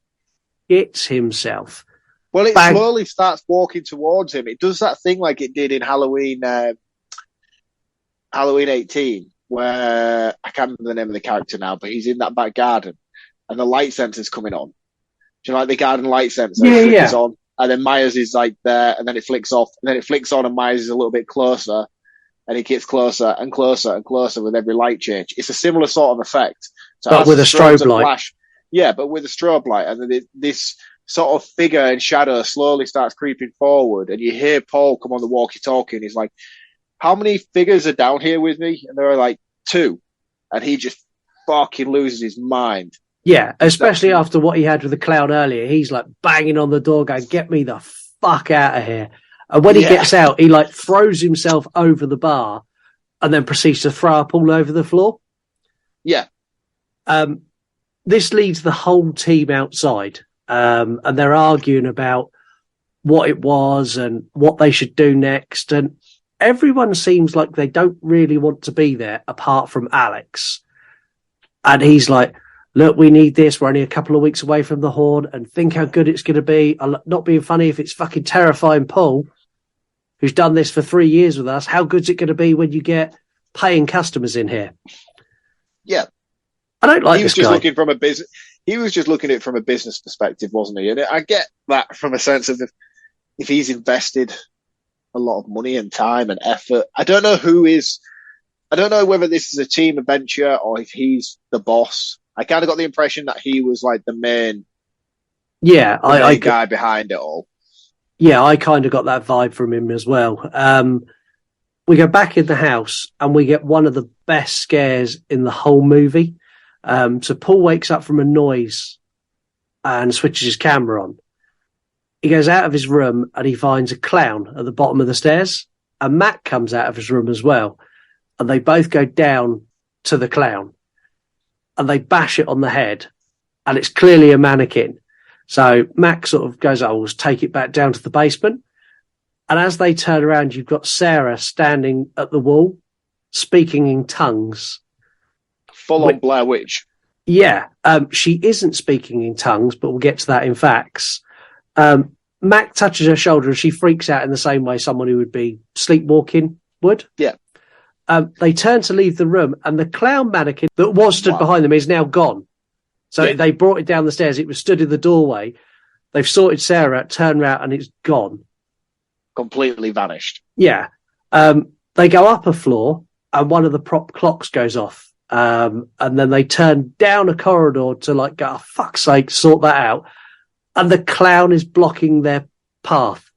hits himself. Well, it slowly starts walking towards him. It does that thing like it did in Halloween 18, where I can't remember the name of the character now, but he's in that back garden and the light sensor's coming on. Do you know, like the garden light sensor? It flickers on, and then Myers is like there, and then it flicks off, and then it flicks on, and Myers is a little bit closer, and he gets closer and closer and closer with every light change. It's a similar sort of effect. So but with a strobe light. Flash, yeah, but with a strobe light, and then this sort of figure in shadow slowly starts creeping forward, and you hear Paul come on the walkie-talkie, and he's like, how many figures are down here with me? And there are like 2. And he just fucking loses his mind. Yeah, especially after what he had with the clown earlier. He's like banging on the door going, get me the fuck out of here. And when he gets out, he like throws himself over the bar and then proceeds to throw up all over the floor. Yeah. This leads the whole team outside, and they're arguing about what it was and what they should do next. And everyone seems like they don't really want to be there apart from Alex. And he's like, look, we need this. We're only a couple of weeks away from the Horn, and think how good it's going to be. I'm not being funny if it's fucking terrifying Paul, who's done this for 3 years with us. How good's it going to be when you get paying customers in here? Yeah. I don't like he was this just guy. looking from a business. He was just looking at it from a business perspective, wasn't he? And I get that from a sense of if he's invested a lot of money and time and effort. I don't know whether this is a team adventure or if he's the boss. I kind of got the impression that he was like the main guy behind it all. Yeah, I kind of got that vibe from him as well. We go back in the house and we get one of the best scares in the whole movie. So Paul wakes up from a noise and switches his camera on. He goes out of his room and he finds a clown at the bottom of the stairs. And Mac comes out of his room as well. And they both go down to the clown and they bash it on the head. And it's clearly a mannequin. So Mac sort of goes, oh, let's take it back down to the basement. And as they turn around, you've got Sarah standing at the wall, speaking in tongues. Full on Blair Witch. Yeah. She isn't speaking in tongues, but we'll get to that in facts. Mac touches her shoulder and she freaks out in the same way someone who would be sleepwalking would. Yeah. They turn to leave the room and the clown mannequin that was stood behind them is now gone. So they brought it down the stairs. It was stood in the doorway. They've sorted Sarah, turned around and it's gone. Completely vanished. Yeah. They go up a floor and one of the prop clocks goes off. And then they turn down a corridor to like, go, oh, fuck's sake, sort that out. And the clown is blocking their path.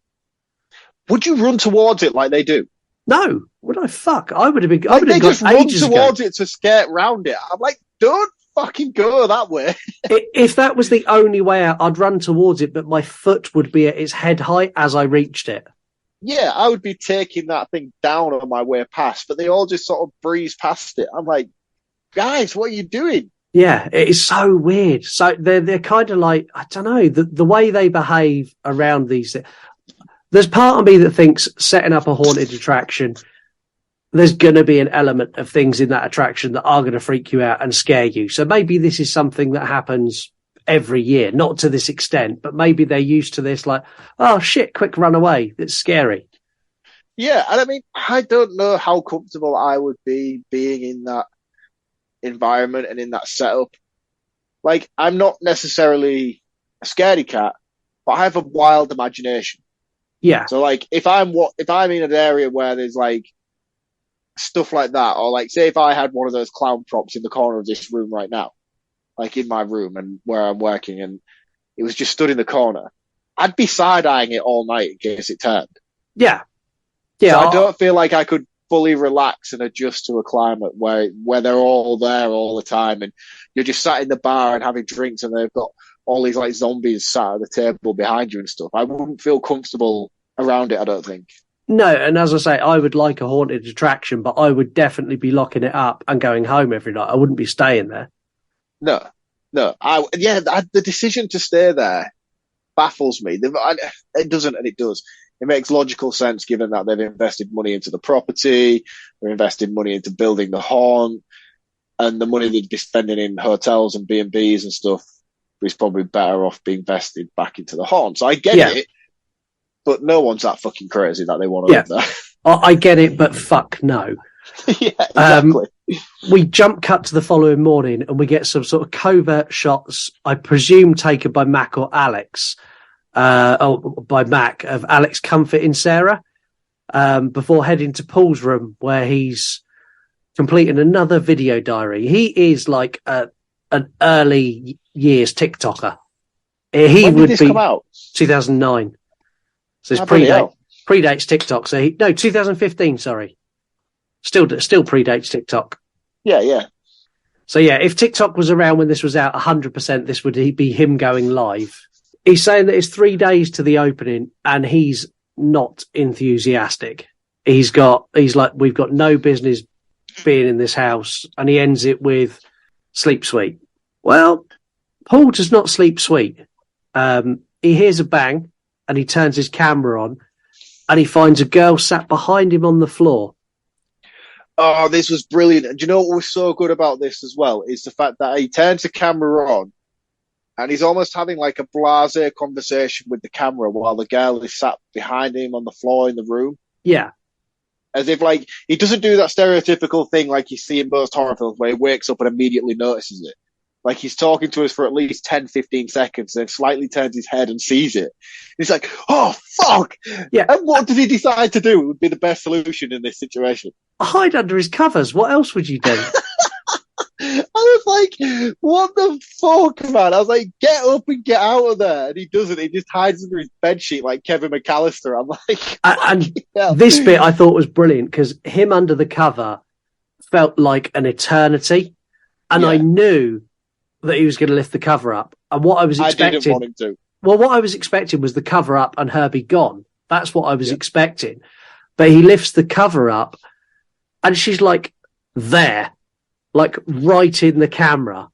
Would you run towards it like they do? No. Would I fuck? I would have been. Like they just run towards it to skirt round it. I'm like, don't fucking go that way. If that was the only way out, I'd run towards it, but my foot would be at its head height as I reached it. Yeah, I would be taking that thing down on my way past, but they all just sort of breeze past it. I'm like, guys, what are you doing? Yeah, it is so weird. So they're kind of like, I don't know, the way they behave around these. There's part of me that thinks setting up a haunted attraction, there's going to be an element of things in that attraction that are going to freak you out and scare you. So maybe this is something that happens every year, not to this extent, but maybe they're used to this, like, oh shit, quick run away. It's scary. Yeah, and I mean, I don't know how comfortable I would be being in that environment and in that setup. Like, I'm not necessarily a scaredy cat, but I have a wild imagination. Yeah. So like, if I'm in an area where there's like stuff like that, or like, say if I had one of those clown props in the corner of this room right now, like in my room and where I'm working, and it was just stood in the corner, I'd be side-eyeing it all night in case it turned. Yeah. Yeah. So I don't feel like I could fully relax and adjust to a climate where they're all there all the time and you're just sat in the bar and having drinks and they've got all these like zombies sat at the table behind you and stuff. I wouldn't feel comfortable around it, I don't think. No, and as I say, I would like a haunted attraction, but I would definitely be locking it up and going home every night. I wouldn't be staying there. No. The decision to stay there baffles me. It doesn't, and it does. It makes logical sense given that they've invested money into the property, they're investing money into building the haunt, and the money they'd be spending in hotels and B&Bs and stuff is probably better off being invested back into the haunt. So I get it, but no one's that fucking crazy that they want to live there. I get it, but fuck no. Yeah, exactly. We jump cut to the following morning and we get some sort of covert shots, I presume taken by Mac or Alex, by Mac, of Alex comforting Sarah before heading to Paul's room where he's completing another video diary. He is like an early years TikToker. When did this come out? 2009. So it's predates TikTok. So 2015, sorry. Still predates TikTok. Yeah. So yeah, if TikTok was around when this was out, 100% this would be him going live. He's saying that it's 3 days to the opening and he's not enthusiastic. He's like, we've got no business being in this house. And he ends it with, Sleep sweet. Well, Paul does not sleep sweet. He hears a bang and he turns his camera on and he finds a girl sat behind him on the floor. Oh, this was brilliant. And do you know what was so good about this as well? Is the fact that he turns the camera on and he's almost having like a blasé conversation with the camera while the girl is sat behind him on the floor in the room. Yeah. As if, like, he doesn't do that stereotypical thing like you see in most horror films where he wakes up and immediately notices it. Like, he's talking to us for at least 10, 15 seconds, then slightly turns his head and sees it. He's like, oh, fuck! Yeah. And what does he decide to do? It would be the best solution in this situation. Hide under his covers. What else would you do? I was like, what the fuck, man? I was like, get up and get out of there. And he doesn't. He just hides under his bedsheet like Kevin McAllister. I'm like, and this bit I thought was brilliant because him under the cover felt like an eternity. And I knew that he was going to lift the cover up. And what I was expecting... I didn't want him to. Well, what I was expecting was the cover up and her be gone. That's what I was expecting. But he lifts the cover up and she's like there. Like right in the camera.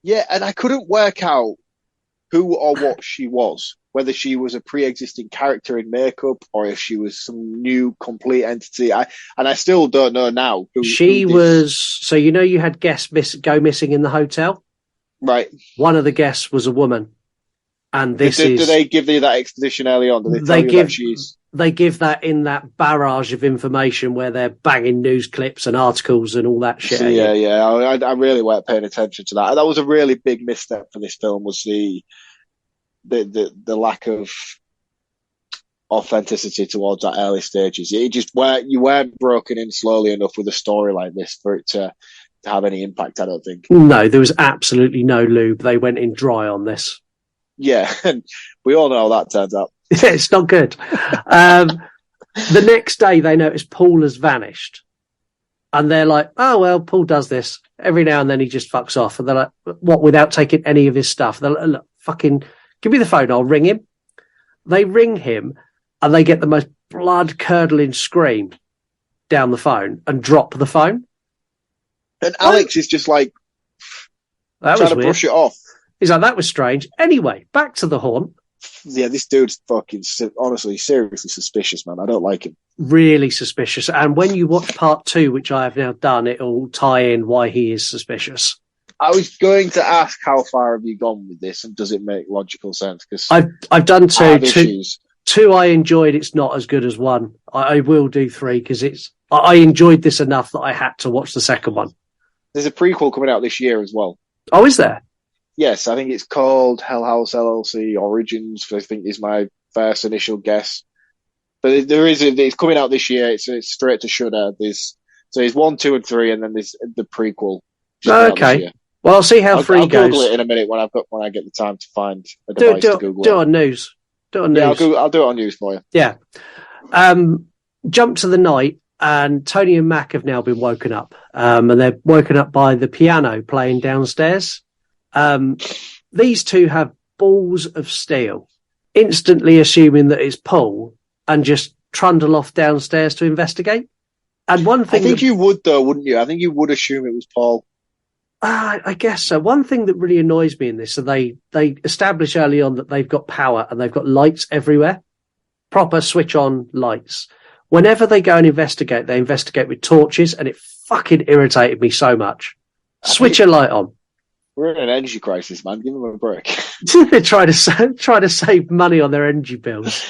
Yeah, and I couldn't work out who or what she was. Whether she was a pre-existing character in makeup or if she was some new complete entity. I still don't know now. She was... So you know you had guests go missing in the hotel? Right. One of the guests was a woman. And this do they give you that exposition early on? Do they tell you that she's... They give that in that barrage of information where they're banging news clips and articles and all that shit. Yeah. I really weren't paying attention to that. That was a really big misstep for this film, was the lack of authenticity towards that early stages. You weren't broken in slowly enough with a story like this for it to have any impact, I don't think. No, there was absolutely no lube. They went in dry on this. Yeah, and we all know how that turns out. Yeah, it's not good. The next day, they notice Paul has vanished. And they're like, oh, well, Paul does this. Every now and then he just fucks off. And they're like, what, without taking any of his stuff? They're like, look, fucking, give me the phone, I'll ring him. They ring him, and they get the most blood-curdling scream down the phone and drop the phone. And Alex is just like, trying to brush it off. He's like, that was strange. Anyway, back to the haunt. Yeah, this dude's fucking, honestly, seriously suspicious, man. I don't like him. Really suspicious. And when you watch part 2, which I have now done, it'll tie in why he is suspicious. I was going to ask, how far have you gone with this, and does it make logical sense? Because I've done 2. 2 I enjoyed. It's not as good as 1. I will do 3 because I enjoyed this enough that I had to watch the second one. There's a prequel coming out this year as well. Oh, is there? Yes, I think it's called Hell House LLC Origins, I think is my first initial guess. But it's coming out this year. It's straight to Shudder. There's 1, 2, and 3, and then there's the prequel. Okay. Well, I'll see how 3 I'll goes. Google it in a minute when I get the time to find a device to Google do it on news. Do it on news. Yeah, I'll do it on news for you. Yeah. Jump to the night, and Tony and Mac have now been woken up. And they're woken up by the piano playing downstairs. These two have balls of steel, instantly assuming that it's Paul, and just trundle off downstairs to investigate. And one thing, I think you would, though, wouldn't you? I think you would assume it was Paul. I guess so. One thing that really annoys me in this, so they establish early on that they've got power and they've got lights everywhere, proper switch on lights. Whenever they go and investigate, they investigate with torches, and it fucking irritated me so much. Switch a light on. We're in an energy crisis, man. Give them a break. They're trying to save money on their energy bills.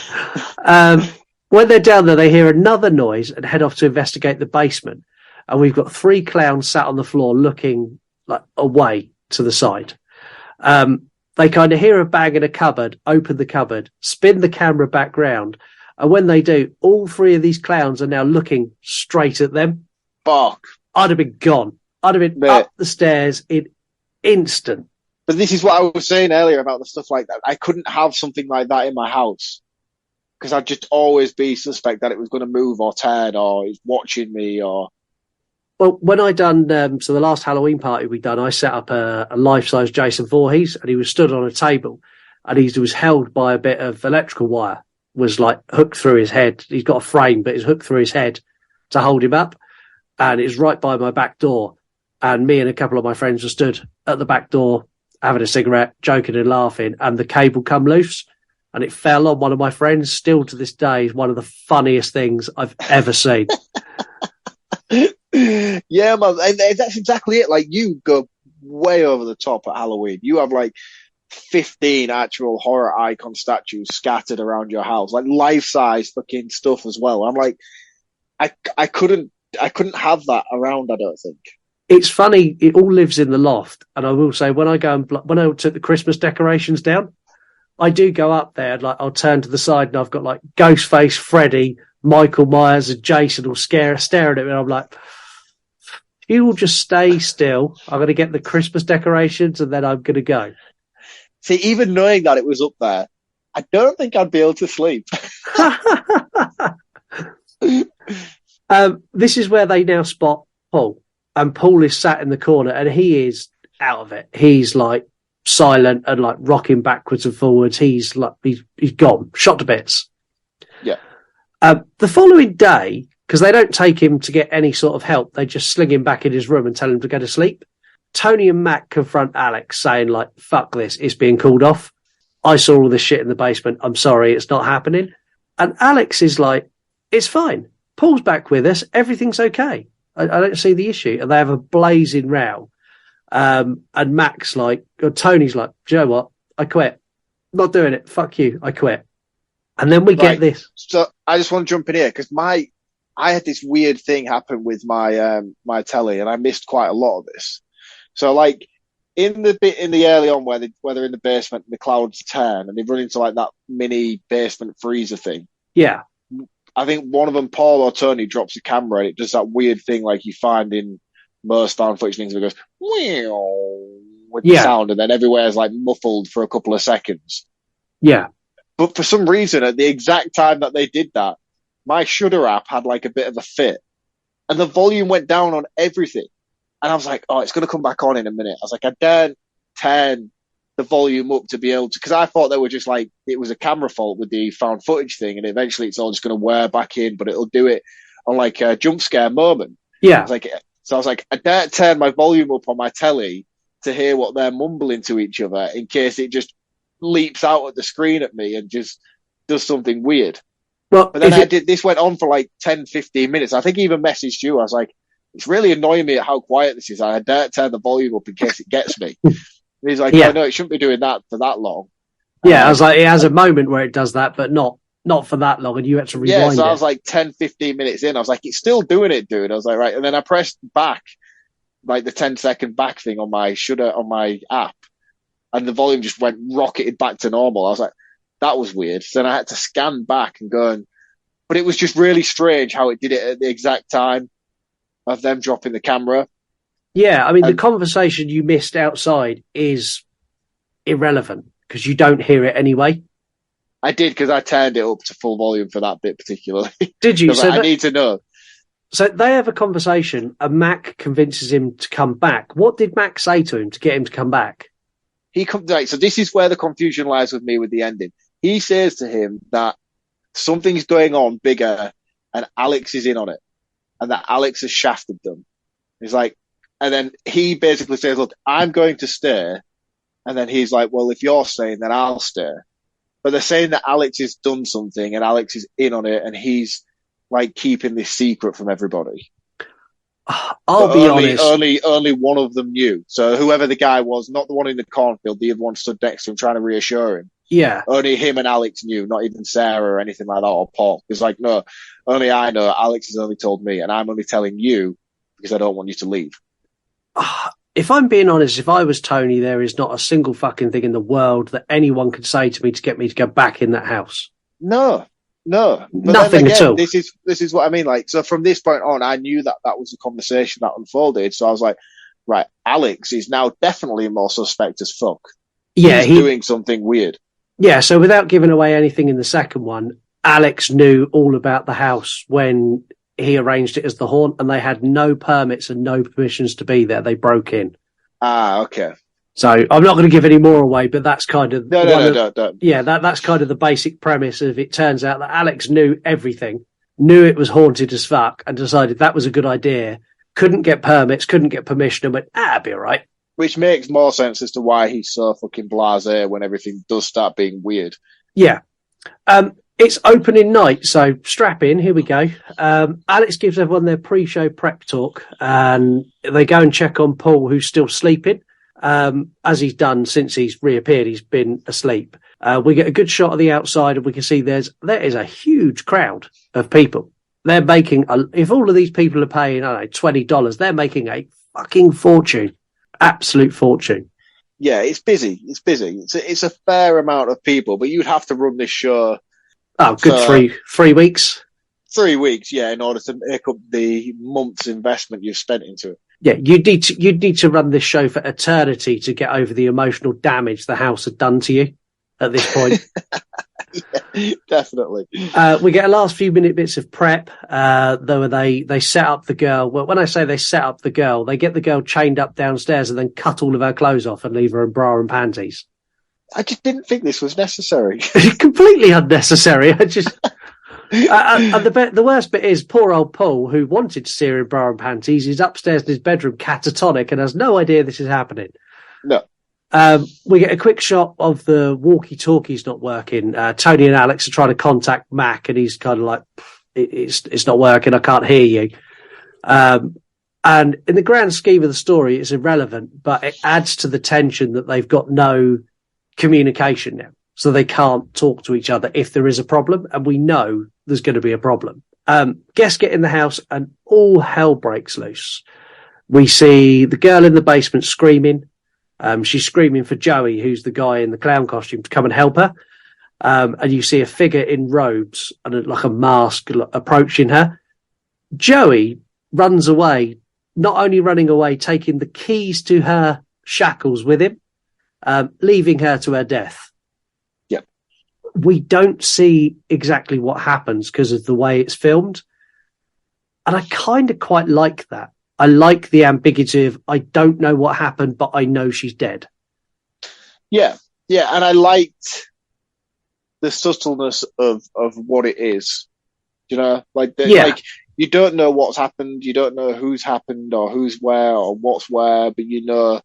When they're down there, they hear another noise and head off to investigate the basement. And we've got 3 clowns sat on the floor looking like away to the side. They kind of hear a bang in a cupboard, open the cupboard, spin the camera back round. And when they do, all 3 of these clowns are now looking straight at them. Fuck. I'd have been gone. I'd have been up the stairs in instant. But this is what I was saying earlier about the stuff like that. I couldn't have something like that in my house because I'd just always be suspect that it was going to move or turn or it's watching me or... Well, when I done, so the last Halloween party we done, I set up a life-size Jason Voorhees, and he was stood on a table, and he was held by a bit of electrical wire, was like hooked through his head. He's got a frame, but it's hooked through his head to hold him up, and it's right by my back door. and me and a couple of my friends were stood at the back door having a cigarette, joking and laughing, and the cable come loose and it fell on one of my friends. Still to this day is one of the funniest things I've ever seen. Yeah, man, and that's exactly it. Like, you go way over the top at Halloween. You have like 15 actual horror icon statues scattered around your house, like life-size fucking stuff as well. I'm like, I couldn't have that around, I don't think. It's funny, it all lives in the loft. And I will say, when I took the Christmas decorations down, I do go up there and like I'll turn to the side and I've got like Ghostface, Freddy, Michael Myers and Jason all staring at me, and I'm like, you will just stay still. I'm going to get the Christmas decorations and then I'm going to go. See, even knowing that it was up there, I don't think I'd be able to sleep. This is where they now spot Paul. And Paul is sat in the corner and he is out of it. He's like silent and like rocking backwards and forwards. He's gone, shot to bits. Yeah. The following day, because they don't take him to get any sort of help, they just sling him back in his room and tell him to go to sleep. Tony and Mac confront Alex saying like, fuck this, it's being called off. I saw all this shit in the basement. I'm sorry, it's not happening. And Alex is like, it's fine. Paul's back with us. Everything's okay. I don't see the issue. And they have a blazing row. And Mac's like, or Tony's like, do you know what? I quit. Not doing it. Fuck you. I quit. And then we get this. So I just want to jump in here because I had this weird thing happen with my my telly, and I missed quite a lot of this. So like in the bit in the early on where they're in the basement and the clouds turn and they run into like that mini basement freezer thing. Yeah. I think one of them, Paul or Tony, drops a camera and it does that weird thing like you find in most found footage things where it goes with the sound, and then everywhere's like muffled for a couple of seconds. Yeah. But for some reason, at the exact time that they did that, my Shudder app had like a bit of a fit, and the volume went down on everything. And I was like, oh, it's going to come back on in a minute. I was like, I daren't turn the volume up to be able to, because I thought they were just like, it was a camera fault with the found footage thing, and eventually it's all just going to wear back in, but it'll do it on like a jump scare moment. Yeah. I was like, I daren't turn my volume up on my telly to hear what they're mumbling to each other in case it just leaps out at the screen at me and just does something weird. Well, but then this went on for like 10, 15 minutes. I think I even messaged you. I was like, it's really annoying me at how quiet this is. I daren't turn the volume up in case it gets me. And he's like, yeah. Oh, no, it shouldn't be doing that for that long. Yeah, I was like, it has a moment where it does that, but not for that long, and you had to rewind it. Yeah, so I was like 10, 15 minutes in. I was like, it's still doing it, dude. I was like, right. And then I pressed back, like the 10-second back thing on my Shudder, on my app, and the volume just went rocketed back to normal. I was like, that was weird. So then I had to scan back and go but it was just really strange how it did it at the exact time of them dropping the camera. Yeah, I mean, the conversation you missed outside is irrelevant because you don't hear it anyway. I did, because I turned it up to full volume for that bit particularly. Did you? So I need to know. So they have a conversation and Mac convinces him to come back. What did Mac say to him to get him to come back? Right, so this is where the confusion lies with me with the ending. He says to him that something's going on bigger and Alex is in on it, and that Alex has shafted them. He's like, and then he basically says, look, I'm going to stay. And then he's like, well, if you're staying, then I'll stay. But they're saying that Alex has done something and Alex is in on it, and he's like keeping this secret from everybody. I'll be honest. Only one of them knew. So whoever the guy was, not the one in the cornfield, the other one stood next to him trying to reassure him. Yeah. Only him and Alex knew, not even Sarah or anything like that, or Paul. It's like, no, only I know. Alex has only told me, and I'm only telling you because I don't want you to leave. If I'm being honest, if I was Tony, there is not a single fucking thing in the world that anyone could say to me to get me to go back in that house. No. But nothing at all. This is what I mean. Like, so from this point on, I knew that was the conversation that unfolded. So I was like, right, Alex is now definitely more suspect as fuck. Yeah, he's doing something weird. Yeah, so without giving away anything in the second one, Alex knew all about the house when he arranged it as the haunt, and they had no permits and no permissions to be there. They broke in. Ah, okay. So I'm not going to give any more away, but that's kind of no. Yeah, that's kind of the basic premise of it. Turns out that Alex knew everything, knew it was haunted as fuck, and decided that was a good idea couldn't get permits, couldn't get permission, and went, it'll be all right. Which makes more sense as to why he's so fucking blasé when everything does start being weird. Yeah. It's opening night, so strap in. Here we go. Alex gives everyone their pre-show prep talk, and they go and check on Paul, who's still sleeping, as he's done since he's reappeared. He's been asleep. We get a good shot of the outside, and we can see there is a huge crowd of people. They're making, if all of these people are paying, I don't know, $20, they're making a fucking fortune, absolute fortune. Yeah, it's busy. It's busy. It's a fair amount of people, but you'd have to run this show. Oh, good 3 weeks. 3 weeks, yeah, in order to make up the month's investment you've spent into it. Yeah, you'd need to run this show for eternity to get over the emotional damage the house had done to you at this point. Yeah, definitely. We get a last few bits of prep. Though they set up the girl. Well, when I say they set up the girl, they get the girl chained up downstairs and then cut all of her clothes off and leave her in bra and panties. I just didn't think this was necessary. Completely unnecessary. I just. And the worst bit is poor old Paul, who wanted to see her in bra and panties, is upstairs in his bedroom catatonic and has no idea this is happening. No. We get a quick shot of the walkie-talkies not working. Tony and Alex are trying to contact Mac, and he's kind of like, it's not working, I can't hear you. And in the grand scheme of the story, it's irrelevant, but it adds to the tension that they've got no communication now. So they can't talk to each other if there is a problem, and we know there's going to be a problem. Guests get in the house, and all hell breaks loose. We see the girl in the basement screaming. She's screaming for Joey, who's the guy in the clown costume, to come and help her. And you see a figure in robes and like a mask approaching her. Joey runs away, not only running away, taking the keys to her shackles with him, leaving her to her death. Yep. We don't see exactly what happens because of the way it's filmed. And I kind of quite like that. I like the ambiguity of, I don't know what happened, but I know she's dead. Yeah, and I liked the subtleness of what it is. You know, like you don't know what's happened, you don't know who's happened or who's where or what's where, but you know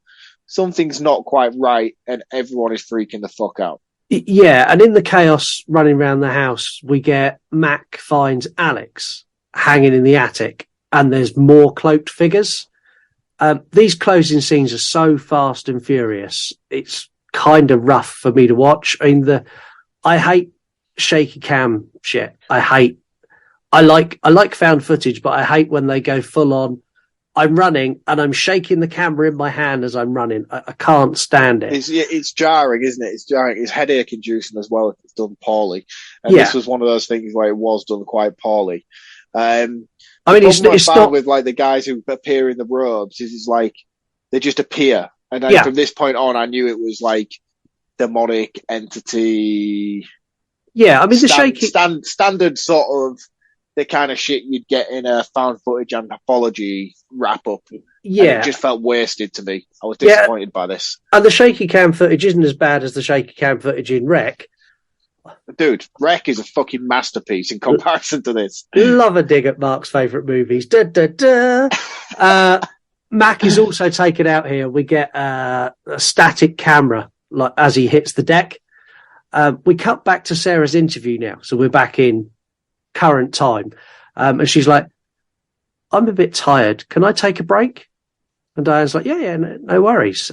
something's not quite right, and everyone is freaking the fuck out. Yeah, and in the chaos running around the house, we get Mac finds Alex hanging in the attic. And there's more cloaked figures. These closing scenes are so fast and furious. It's kind of rough for me to watch. I mean, I hate shaky cam shit. I like found footage, but I hate when they go full on. I'm running and I'm shaking the camera in my hand as I'm running. I can't stand it. It's jarring, isn't it? It's jarring. It's headache inducing as well if it's done poorly. And this was one of those things where it was done quite poorly. I mean, it's not with like the guys who appear in the robes. Is like they just appear, and then from this point on, I knew it was like demonic entity. Yeah, I mean the shaky standard sort of the kind of shit you'd get in a found footage anthology wrap up. Yeah, and it just felt wasted to me. I was disappointed by this. And the shaky cam footage isn't as bad as the shaky cam footage in Wreck. Dude, Wreck is a fucking masterpiece in comparison to this. Love a dig at Mark's favourite movies. Mac is also taken out here. We get a static camera like as he hits the deck. We cut back to Sarah's interview now, so we're back in current time. And she's like, I'm a bit tired. Can I take a break? And Diane's like, yeah, no worries.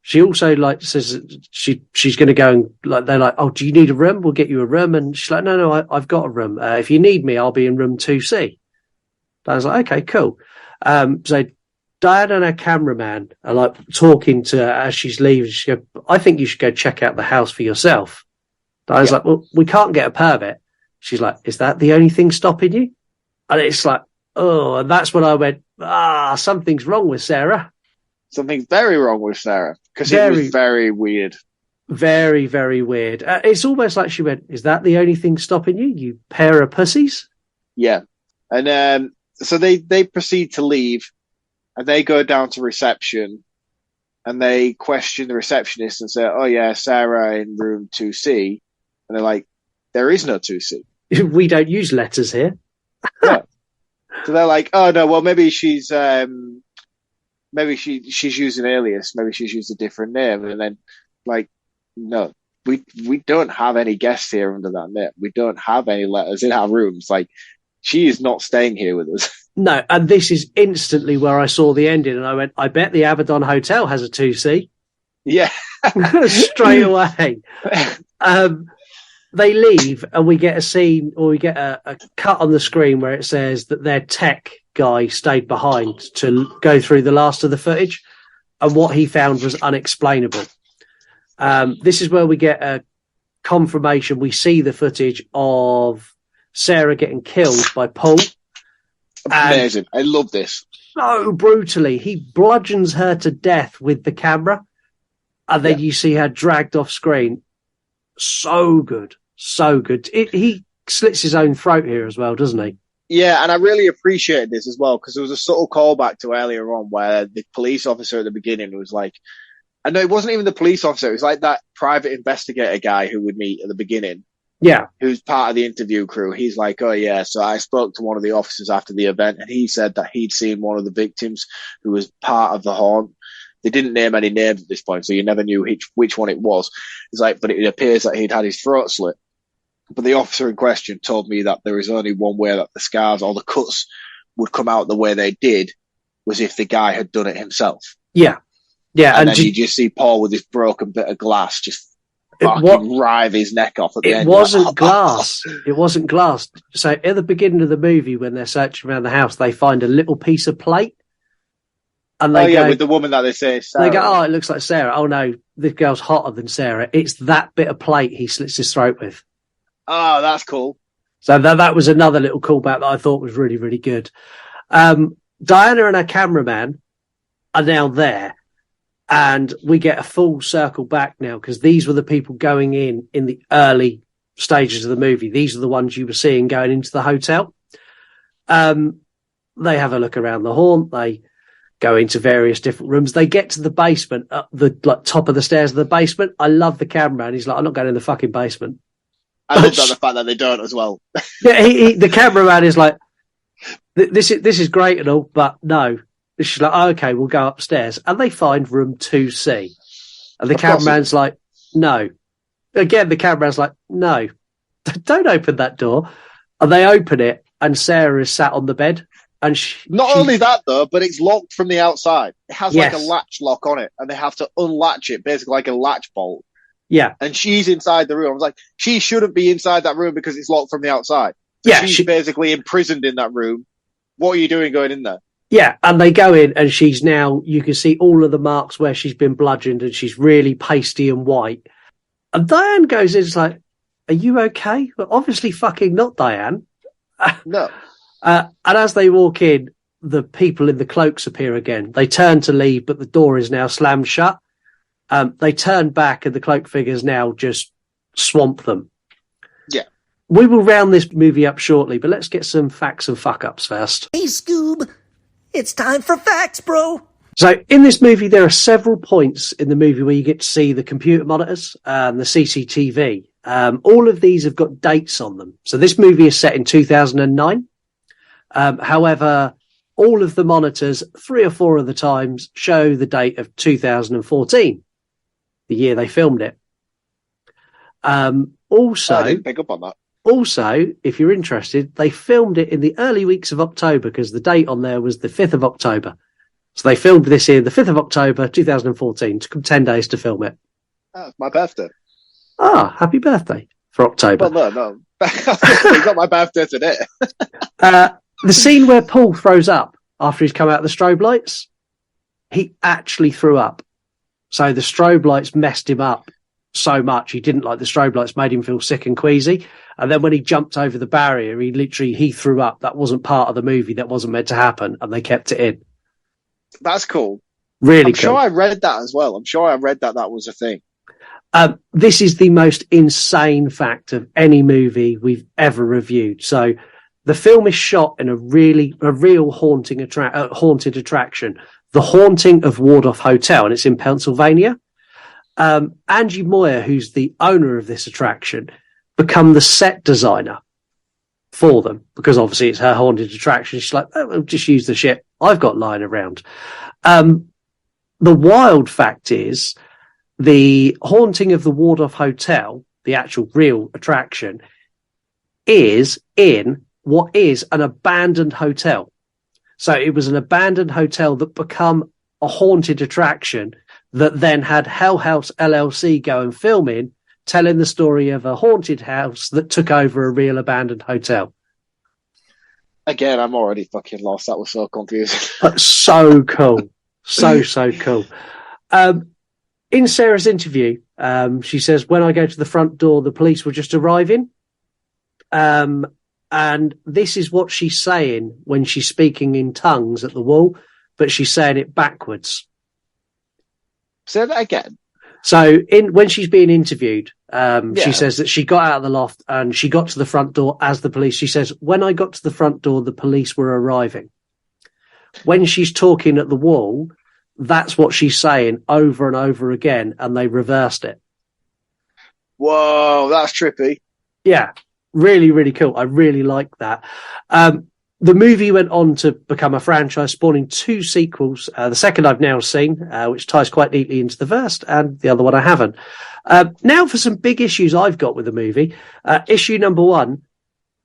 She also like says she's going to go and like they're like, oh, do you need a room? We'll get you a room. And she's like, no, I've got a room. If you need me, I'll be in room 2C. Diane's like, okay, cool. So Diane and her cameraman are like talking to her as she's leaving. She goes, I think you should go check out the house for yourself. Diane's like, well, we can't get a permit. She's like, is that the only thing stopping you? And it's like, oh, and that's when I went, something's wrong with Sarah. Something's very wrong with Sarah because it was very weird. Very, very weird. It's almost like she went, is that the only thing stopping you, you pair of pussies? Yeah. And so they proceed to leave and they go down to reception and they question the receptionist and say, oh, yeah, Sarah in room 2C. And they're like, there is no 2C. We don't use letters here. Yeah. So they're like, oh no, well maybe she's she's used an alias, maybe she's used a different name, and then like, no, we don't have any guests here under that name. We don't have any letters in our rooms. Like, she is not staying here with us. No, and this is instantly where I saw the ending, and I went, I bet the Abaddon Hotel has a 2C. Yeah. Straight away. They leave, and we get a scene, or we get a cut on the screen where it says that their tech guy stayed behind to go through the last of the footage, and what he found was unexplainable. This is where we get a confirmation. We see the footage of Sarah getting killed by Paul. Amazing. I love this. So brutally. He bludgeons her to death with the camera, and then you see her dragged off screen. So good. So good. He slits his own throat here as well, doesn't he? Yeah, and I really appreciated this as well, because there was a subtle callback to earlier on where the police officer at the beginning was like, I know it wasn't even the police officer, it was like that private investigator guy who would meet at the beginning. Yeah. Who's part of the interview crew. He's like, oh yeah, so I spoke to one of the officers after the event, and he said that he'd seen one of the victims who was part of the haunt. They didn't name any names at this point, so you never knew which one it was. It's like, but it appears that he'd had his throat slit. But the officer in question told me that there is only one way that the scars or the cuts would come out the way they did, was if the guy had done it himself. Yeah. Yeah. And then you just see Paul with this broken bit of glass just rive his neck off at the end. It wasn't glass. It wasn't glass. So at the beginning of the movie, when they're searching around the house, they find a little piece of plate. And they go, with the woman that they say is Sarah. They go, oh, it looks like Sarah. Oh no, this girl's hotter than Sarah. It's that bit of plate he slits his throat with. Oh, that's cool. So that was another little callback that I thought was really, really good. Diana and her cameraman are now there, and we get a full circle back now, because these were the people going in the early stages of the movie. These are the ones you were seeing going into the hotel. They have a look around the haunt. They go into various different rooms. They get to the basement, up the top of the stairs of the basement. I love the cameraman. He's like, I'm not going in the fucking basement. I love the fact that they don't as well. Yeah, the cameraman is like, this is great and all, but no. She's like, oh, okay, we'll go upstairs. And they find room 2C. And the cameraman's like, no. Again, the cameraman's like, no, don't open that door. And they open it, and Sarah is sat on the bed. And Not only that, though, but it's locked from the outside. It has like a latch lock on it, and they have to unlatch it, basically like a latch bolt. Yeah. And she's inside the room. I was like, she shouldn't be inside that room because it's locked from the outside. So yeah. She's basically imprisoned in that room. What are you doing going in there? Yeah. And they go in, and she's now, you can see all of the marks where she's been bludgeoned, and she's really pasty and white. And Diane goes in, it's like, are you okay? Well, obviously fucking not, Diane. No. And as they walk in, the people in the cloaks appear again. They turn to leave, but the door is now slammed shut. They turn back, and the cloak figures now just swamp them. Yeah. We will round this movie up shortly, but let's get some facts and fuck-ups first. Hey, Scoob, it's time for facts, bro. So in this movie, there are several points in the movie where you get to see the computer monitors and the CCTV. All of these have got dates on them. So this movie is set in 2009. However, all of the monitors, 3 or 4 of the times, show the date of 2014, the year they filmed it. Also, I didn't pick up on that. Also, if you're interested, they filmed it in the early weeks of October, because the date on there was the 5th of October. So they filmed this here, the 5th of October, 2014. It took them 10 days to film it. Oh, it's my birthday. Ah, happy birthday for October. Well, no. It's not my birthday today. The scene where Paul throws up after he's come out of the strobe lights, he actually threw up. So the strobe lights messed him up so much. He didn't like the strobe lights, made him feel sick and queasy. And then when he jumped over the barrier, he threw up. That wasn't part of the movie. That wasn't meant to happen. And they kept it in. That's cool. Really I'm cool. sure I read that as well. I'm sure I read that was a thing. This is the most insane fact of any movie we've ever reviewed. So the film is shot in a real haunted attraction, the Haunting of Waldorf Hotel, and it's in Pennsylvania. Angie Moyer, who's the owner of this attraction, become the set designer for them, because obviously it's her haunted attraction. She's like, oh, we'll just use the shit I've got lying around. The wild fact is the haunting of the Waldorf Hotel, the actual real attraction, is in what is an abandoned hotel. So it was an abandoned hotel that become a haunted attraction that then had Hell House LLC go and film in, telling the story of a haunted house that took over a real abandoned hotel. Again, I'm already fucking lost. That was so confusing. So cool. So cool. In Sarah's interview, she says, when I go to the front door, the police were just arriving. And this is what she's saying when she's speaking in tongues at the wall, but she's saying it backwards. Say that again. So when she's being interviewed, she says that she got out of the loft and she got to the front door as the police. She says, when I got to the front door, the police were arriving. When she's talking at the wall, that's what she's saying over and over again, and they reversed it. Whoa, that's trippy. Yeah, really, really cool. I really like that. The movie went on to become a franchise, spawning 2 sequels. The second I've now seen, which ties quite neatly into the first, and the other one I haven't. Now for some big issues I've got with the movie. Issue number 1,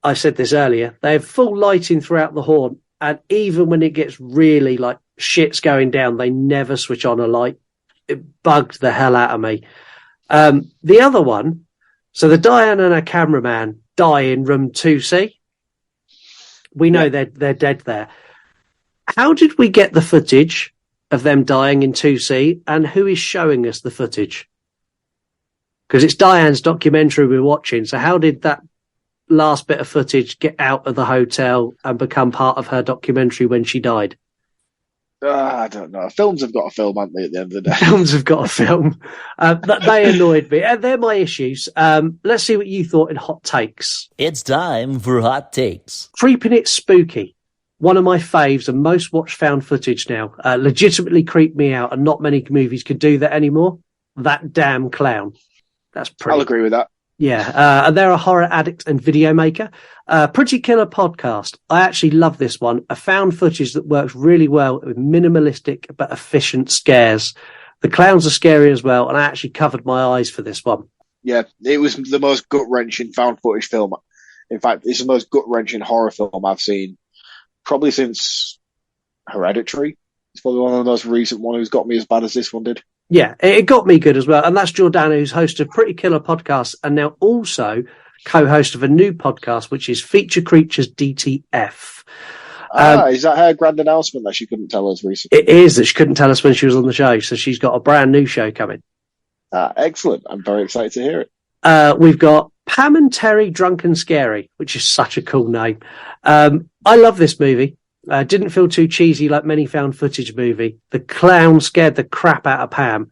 I said this earlier, they have full lighting throughout the haunt, and even when it gets really like shit's going down, they never switch on a light. It bugged the hell out of me. The other one, so the Diane and her cameraman die in room 2C. We know they're dead there. How did we get the footage of them dying in 2C, and who is showing us the footage? Because it's Diane's documentary we're watching, so how did that last bit of footage get out of the hotel and become part of her documentary when she died? I don't know. Films have got a film, haven't they, at the end of the day? Films have got a film. They annoyed me. They're my issues. Let's see what you thought in Hot Takes. It's time for Hot Takes. Creeping It Spooky. One of my faves and most watched found footage now. Legitimately creeped me out, and not many movies could do that anymore. That damn clown. That's pretty. I'll agree with that. Yeah, and they're a horror addict and video maker. Pretty Killer Podcast. I actually love this one. A found footage that works really well with minimalistic but efficient scares. The clowns are scary as well, and I actually covered my eyes for this one. Yeah, it was the most gut-wrenching found footage film. In fact, it's the most gut-wrenching horror film I've seen probably since Hereditary. It's probably one of the most recent ones who's got me as bad as this one did. Yeah, it got me good as well. And that's Jordana, who's host of Pretty Killer Podcast and now also co-host of a new podcast, which is Feature Creatures DTF. Is that her grand announcement that she couldn't tell us recently? It is that she couldn't tell us when she was on the show. So she's got a brand new show coming. Excellent. I'm very excited to hear it. We've got Pam and Terry Drunk and Scary, which is such a cool name. I love this movie. Didn't feel too cheesy like many found footage movie. The clown scared the crap out of Pam.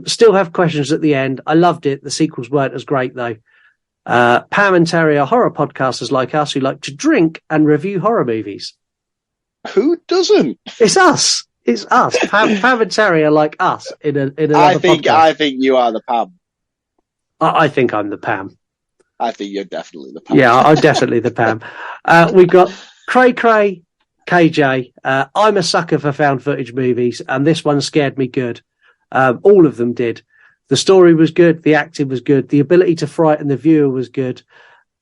Still have questions at the end. I loved it. The sequels weren't as great though. Pam and Terry are horror podcasters like us who like to drink and review horror movies. Who doesn't? It's us. It's us. Pam and Terry are like us in another podcast. I think you are the Pam. I think I'm the Pam. I think you're definitely the Pam. Yeah, I'm definitely the Pam. We've got Cray Cray, KJ. I'm a sucker for found footage movies, and this one scared me good. All of them did. The story was good, the acting was good, the ability to frighten the viewer was good,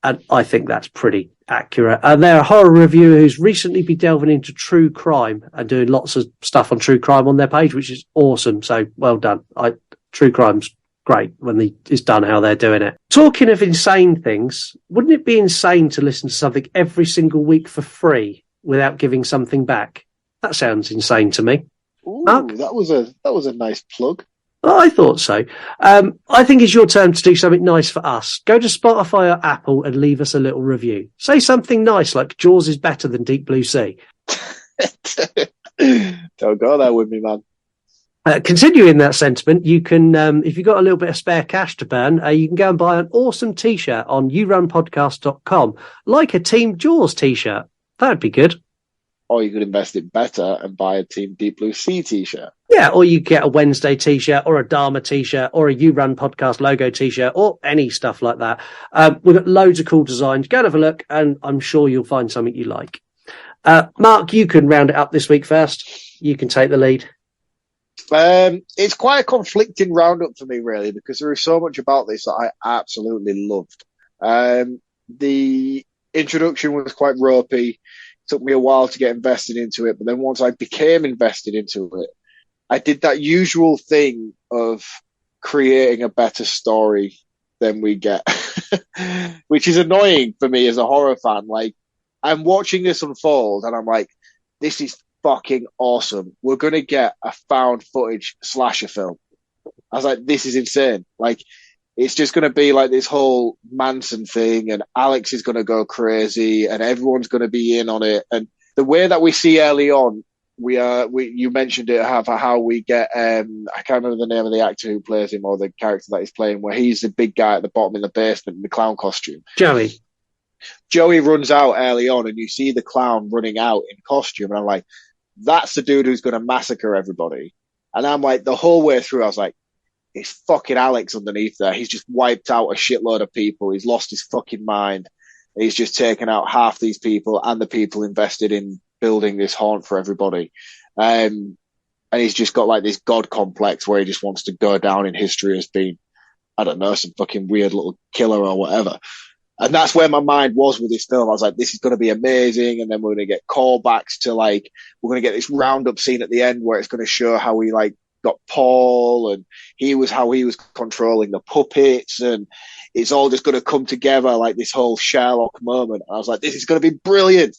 and I think that's pretty accurate. And they're a horror reviewer who's recently been delving into true crime and doing lots of stuff on true crime on their page, which is awesome. So well done. True crime's great when it's done how they're doing it. Talking of insane things, wouldn't it be insane to listen to something every single week for free without giving something back? That sounds insane to me. Ooh, Mark? that was a nice plug. Oh, I thought so. I think it's your turn to do something nice for us. Go to Spotify or Apple and leave us a little review. Say something nice like Jaws is better than Deep Blue Sea. Don't go there with me, man. Continuing that sentiment, you can, if you've got a little bit of spare cash to burn, you can go and buy an awesome t-shirt on yourunpodcast.com, like a Team Jaws t-shirt. That'd be good. Or you could invest it better and buy a Team Deep Blue Sea t-shirt. Yeah, or you get a Wednesday t-shirt or a Dharma t-shirt or a You Run podcast logo t-shirt or any stuff like that. We've got loads of cool designs. Go and have a look, and I'm sure you'll find something you like. Mark, you can round it up this week first. You can take the lead. It's quite a conflicting roundup for me, really, because there is so much about this that I absolutely loved. The introduction was quite ropey. It took me a while to get invested into it, but then once I became invested into it, I did that usual thing of creating a better story than we get, which is annoying for me as a horror fan. Like, I'm watching this unfold and I'm like, this is fucking awesome. We're going to get a found footage slasher film. I was like, this is insane. Like, it's just going to be like this whole Manson thing, and Alex is going to go crazy and everyone's going to be in on it. And the way that we see early on, you mentioned it, how we get, I can't remember the name of the actor who plays him or the character that he's playing, where he's the big guy at the bottom in the basement in the clown costume. Joey runs out early on and you see the clown running out in costume. And I'm like, that's the dude who's going to massacre everybody. And I'm like, the whole way through, I was like, it's fucking Alex underneath there. He's just wiped out a shitload of people. He's lost his fucking mind. He's just taken out half these people and the people invested in building this haunt for everybody. And he's just got like this god complex where he just wants to go down in history as being, I don't know, some fucking weird little killer or whatever. And that's where my mind was with this film. I was like, this is going to be amazing. And then we're going to get callbacks to like, we're going to get this roundup scene at the end where it's going to show how we like got Paul and how he was controlling the puppets, and it's all just going to come together like this whole Sherlock moment. And I was like, this is going to be brilliant.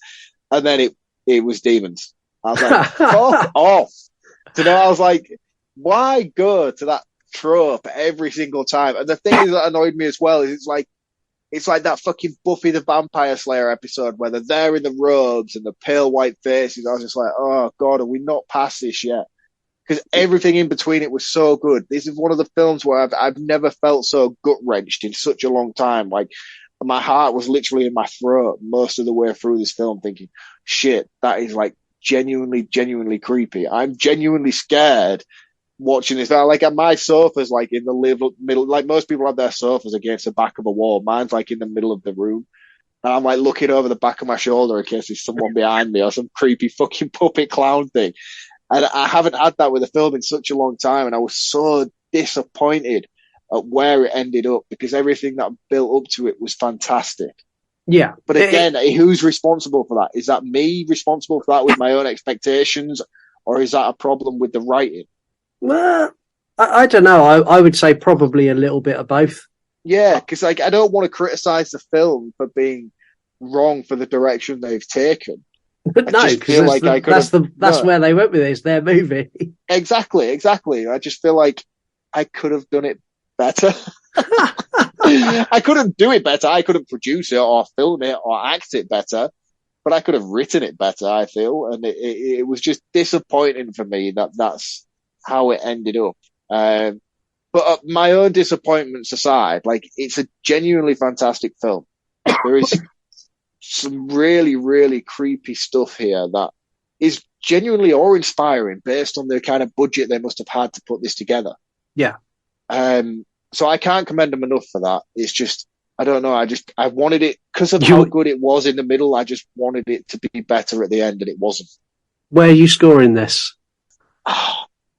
And then it was demons. I was like, fuck off. So now I was like, why go to that trope every single time? And the thing that annoyed me as well is it's like that fucking Buffy the Vampire Slayer episode where they're there in the robes and the pale white faces. I was just like, oh God, are we not past this yet? Because everything in between it was so good. This is one of the films where I've never felt so gut-wrenched in such a long time. Like, my heart was literally in my throat most of the way through this film thinking, shit, that is like genuinely creepy. I'm genuinely scared watching this. Like, my sofa's like in the middle, like most people have their sofas against the back of a wall. Mine's like in the middle of the room. And I'm like looking over the back of my shoulder in case there's someone behind me or some creepy fucking puppet clown thing. And I haven't had that with a film in such a long time. And I was so disappointed at where it ended up because everything that built up to it was fantastic. Yeah. But again, who's responsible for that? Is that me responsible for that with my own expectations? Or is that a problem with the writing? Well, I don't know. I would say probably a little bit of both. Yeah, because like I don't want to criticize the film for being wrong for the direction they've taken. But no, because that's where they went with it. It's their movie. Exactly. I just feel like I could have done it better. I couldn't do it better. I couldn't produce it or film it or act it better, but I could have written it better, I feel. And it was just disappointing for me that's how it ended up. But my own disappointments aside, like, it's a genuinely fantastic film. There is some really, really creepy stuff here that is genuinely awe-inspiring based on the kind of budget they must have had to put this together. Yeah. So I can't commend them enough for that. It's just, I don't know. I wanted it because of how good it was in the middle. I just wanted it to be better at the end, and it wasn't. Where are you scoring this?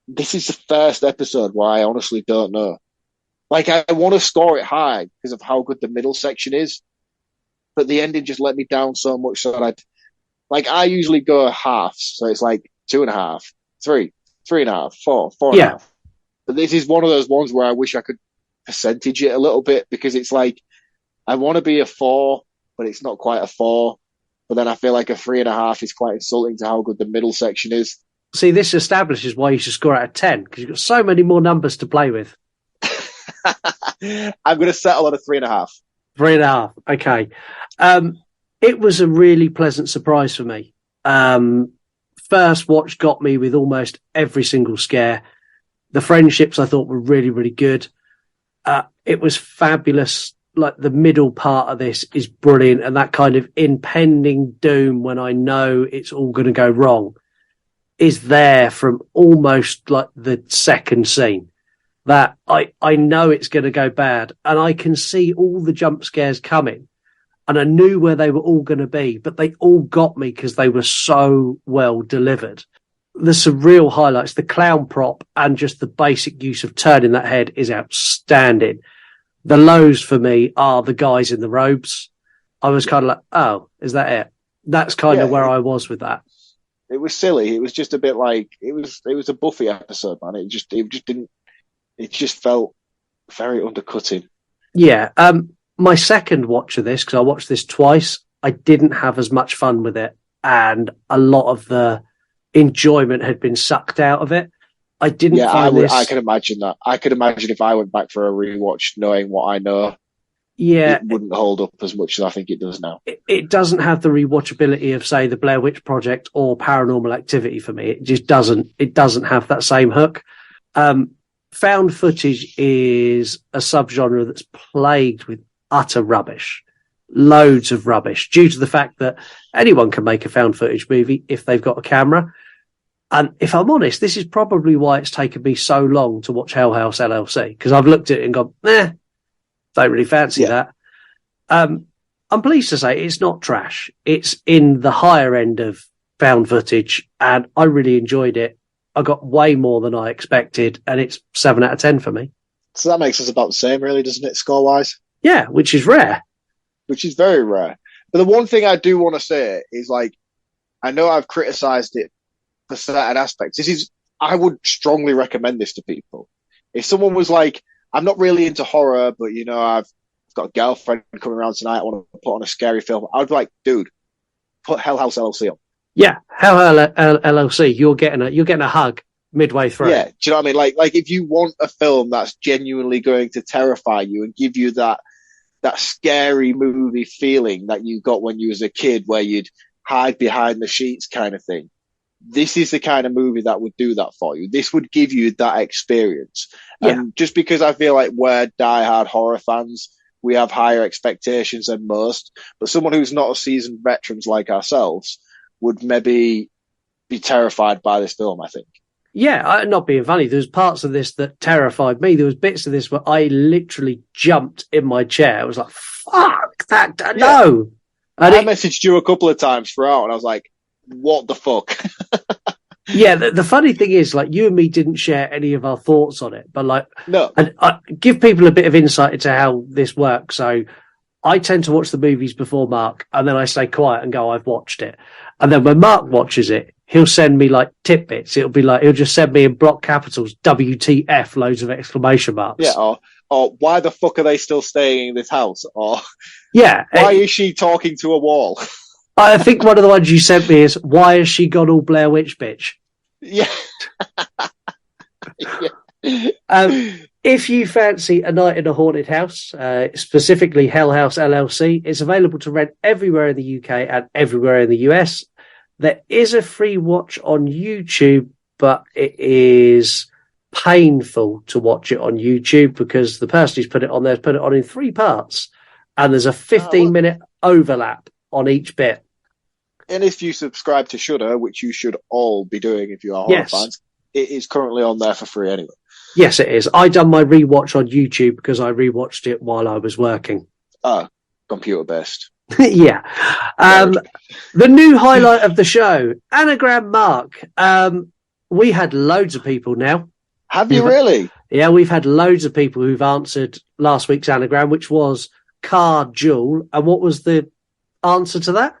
This is the first episode where I honestly don't know. Like, I want to score it high because of how good the middle section is, but the ending just let me down so much so that I usually go halves. So it's like 2.5, 3, 3.5, 4, 4.5. But this is one of those ones where I wish I could percentage it a little bit because it's like, I want to be a 4, but it's not quite a 4. But then I feel like a 3.5 is quite insulting to how good the middle section is. See, this establishes why you should score out of 10 because you've got so many more numbers to play with. I'm going to settle on a 3.5. 3.5. Okay. It was a really pleasant surprise for me. First watch got me with almost every single scare. The friendships I thought were really, really good. It was fabulous. Like, the middle part of this is brilliant, and that kind of impending doom when I know it's all going to go wrong. is there from almost like the second scene. That I know it's going to go bad, and I can see all the jump scares coming, and I knew where they were all going to be, but they all got me because they were so well delivered. There's some real highlights. The clown prop and just the basic use of turning that head is outstanding. The lows for me are the guys in the robes. I was kind of like, oh, is that it? That's kind of where I was with that. It was silly. It was just a bit like it was a Buffy episode, man. It just didn't. It just felt very undercutting. Yeah. My second watch of this, because I watched this twice, I didn't have as much fun with it, and a lot of the enjoyment had been sucked out of it. I didn't find this... I can imagine that. I could imagine if I went back for a rewatch knowing what I know, it wouldn't hold up as much as I think it does now. It doesn't have the rewatchability of, say, the Blair Witch Project or Paranormal Activity for me. It just doesn't. It doesn't have that same hook. Found footage is a subgenre that's plagued with utter rubbish. Loads of rubbish, due to the fact that anyone can make a found footage movie if they've got a camera. And if I'm honest, this is probably why it's taken me so long to watch Hell House LLC, because I've looked at it and gone, don't really fancy that. I'm pleased to say it's not trash. It's in the higher end of found footage, and I really enjoyed it. I got way more than I expected, and it's 7 out of 10 for me. So that makes us about the same, really, doesn't it, score-wise? Yeah, which is rare. Which is very rare. But the one thing I do want to say is, like, I know I've criticised it for certain aspects. I would strongly recommend this to people. If someone was like, I'm not really into horror, but, you know, I've got a girlfriend coming around tonight, I want to put on a scary film, I'd be like, dude, put Hell House LLC on. Yeah, Hell House LLC, you're getting a hug midway through. Yeah, do you know what I mean? Like if you want a film that's genuinely going to terrify you and give you that scary movie feeling that you got when you was a kid, where you'd hide behind the sheets kind of thing, this is the kind of movie that would do that for you. This would give you that experience. Yeah. And just because I feel like we're diehard horror fans, we have higher expectations than most, but someone who's not a seasoned veterans like ourselves would maybe be terrified by this film, I think. Yeah, not being funny, there was parts of this that terrified me. There was bits of this where I literally jumped in my chair. I was like, fuck that, no. And I messaged you a couple of times throughout, and I was like, what the fuck? Yeah, the funny thing is, like, you and me didn't share any of our thoughts on it, but, like, no. And I give people a bit of insight into how this works. So I tend to watch the movies before Mark, and then I stay quiet and go, I've watched it. And then when Mark watches it, he'll send me like tidbits. It'll be like, he'll just send me in block capitals, WTF, loads of exclamation marks. Yeah, or why the fuck are they still staying in this house? Or yeah, why is she talking to a wall? I think one of the ones you sent me is, why has she gone all Blair Witch bitch? Yeah. If you fancy a night in a haunted house, specifically Hell House LLC, it's available to rent everywhere in the UK and everywhere in the US. There is a free watch on YouTube, but it is painful to watch it on YouTube because the person who's put it on there has put it on in 3 parts, and there's a 15-minute overlap on each bit. And if you subscribe to Shudder, which you should all be doing if you are horror fans, it is currently on there for free anyway. Yes, it is. I done my rewatch on YouTube because I rewatched it while I was working. Computer based. Yeah. The new highlight of the show, Anagram Marc. We had loads of people now. Have you really? Yeah, we've had loads of people who've answered last week's anagram, which was Car Jewel. And what was the answer to that?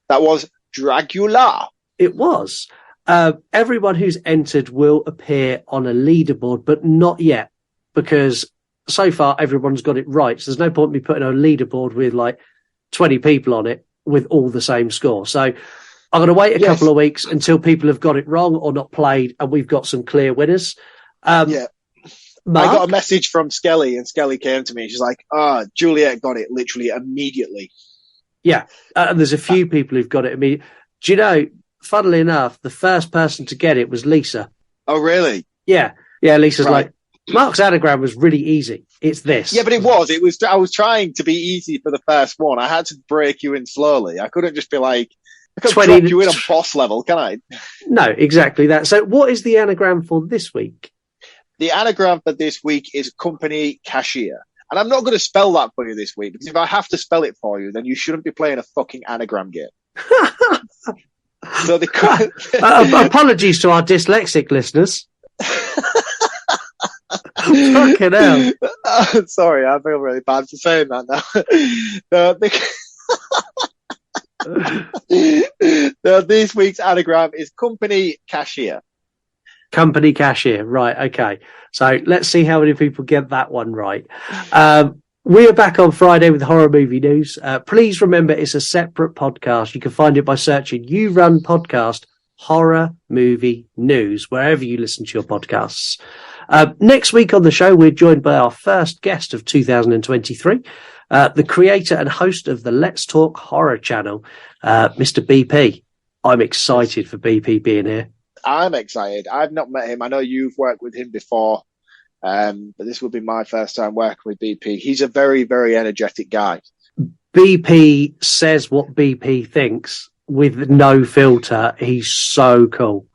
That was Dracula. It was. Everyone who's entered will appear on a leaderboard, but not yet, because so far everyone's got it right. So there's no point in me putting a leaderboard with like 20 people on it with all the same score. So I'm going to wait a couple of weeks until people have got it wrong or not played, and we've got some clear winners. Yeah. Marc? I got a message from Skelly, and Skelly came to me. She's like, Juliet got it literally immediately. Yeah. And there's a few people who've got it immediately. Do you know, funnily enough, the first person to get it was Lisa. Oh, really? Yeah. Yeah, Lisa's like, Mark's anagram was really easy. It's this. Yeah, but it was. I was trying to be easy for the first one. I had to break you in slowly. I couldn't just be like, I can't 20 drop you in a boss level, can I? No, exactly that. So what is the anagram for this week? The anagram for this week is company cashier. And I'm not going to spell that for you this week, because if I have to spell it for you, then you shouldn't be playing a fucking anagram game. So apologies to our dyslexic listeners. Fucking hell. Sorry, I feel really bad for saying that now. This week's anagram is company cashier. Company cashier, right? Okay, so let's see how many people get that one right. We are back on Friday with horror movie news. Please remember, it's a separate podcast. You can find it by searching "You Run Podcast Horror Movie News" wherever you listen to your podcasts. Next week on the show, we're joined by our first guest of 2023, the creator and host of the Let's Talk Horror channel, Mr. BP. I'm excited for BP being here. I'm excited. I've not met him. I know you've worked with him before, but this will be my first time working with BP. He's a very, very energetic guy. BP says what BP thinks with no filter. He's so cool.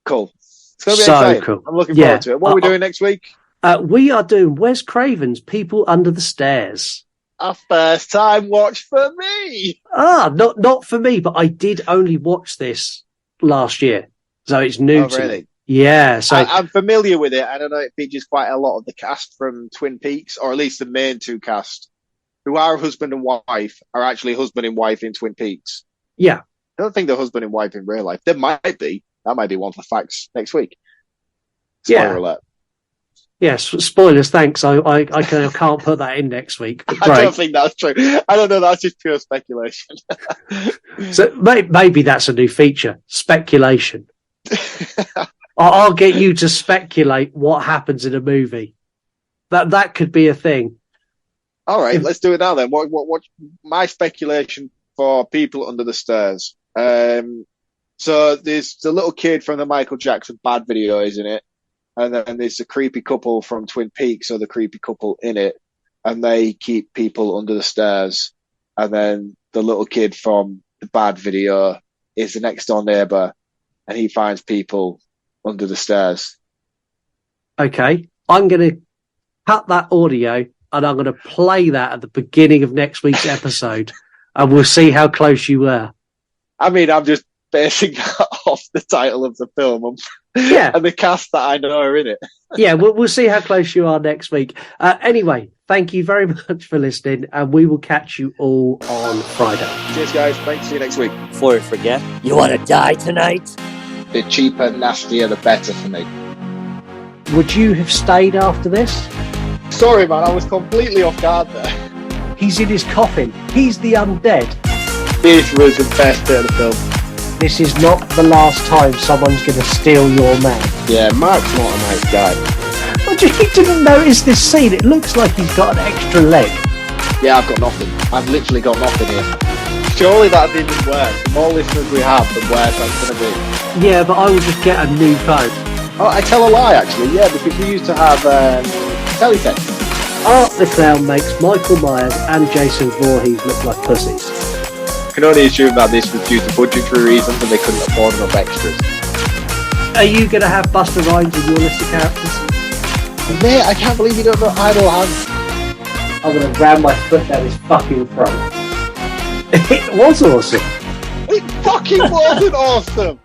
Cool. It's going to be so exciting. Cool. I'm looking forward to it. What are we doing next week? We are doing Wes Craven's People Under the Stairs. A first time watch for me. Not for me, but I did only watch this last year. So it's new to me. Yeah. So I'm familiar with it. I don't know, it features quite a lot of the cast from Twin Peaks, or at least the main two cast, who are husband and wife, are actually husband and wife in Twin Peaks. Yeah. I don't think they're husband and wife in real life. There might be. That might be one for facts next week. Spoiler alert. Yes, spoilers, thanks. I can't put that in next week. I don't think that's true. I don't know, that's just pure speculation. So maybe that's a new feature, speculation. I'll get you to speculate what happens in a movie. That could be a thing. All right, let's do it now then. What my speculation for People Under the Stairs? So there's the little kid from the Michael Jackson Bad video is in it, and then there's the creepy couple from Twin Peaks, or the creepy couple in it, and they keep people under the stairs. And then the little kid from the Bad video is the next door neighbor, and he finds people under the stairs. Okay, I'm going to cut that audio and I'm going to play that at the beginning of next week's episode, and we'll see how close you were. I mean, I'm just basing that off the title of the film and the cast that I know are in it. Yeah, we'll see how close you are next week. Anyway, thank you very much for listening, and we will catch you all on Friday. Cheers, guys. Thanks. See you next week. Before I forget, you want to die tonight? The cheaper, nastier, the better for me. Would you have stayed after this? Sorry, man. I was completely off guard there. He's in his coffin. He's the undead. This was the best bit of the film. This is not the last time someone's going to steal your man. Yeah, Marc's not a nice guy. You didn't notice this scene. It looks like he's got an extra leg. Yeah, I've got nothing. I've literally got nothing here. Surely that'd be even worse. The more listeners we have, the worse that's going to be. Yeah, but I will just get a new phone. Oh, I tell a lie, actually. Yeah, because we used to have teletext. Art the Clown makes Michael Myers and Jason Voorhees look like pussies. I can only assume that this was due to budgetary reasons and they couldn't afford enough extras. Are you going to have Busta Rhymes in your list of characters? Mate, I can't believe you don't know Idle Hands. I'm going to ram my foot down his fucking throat. It was awesome. It fucking wasn't awesome.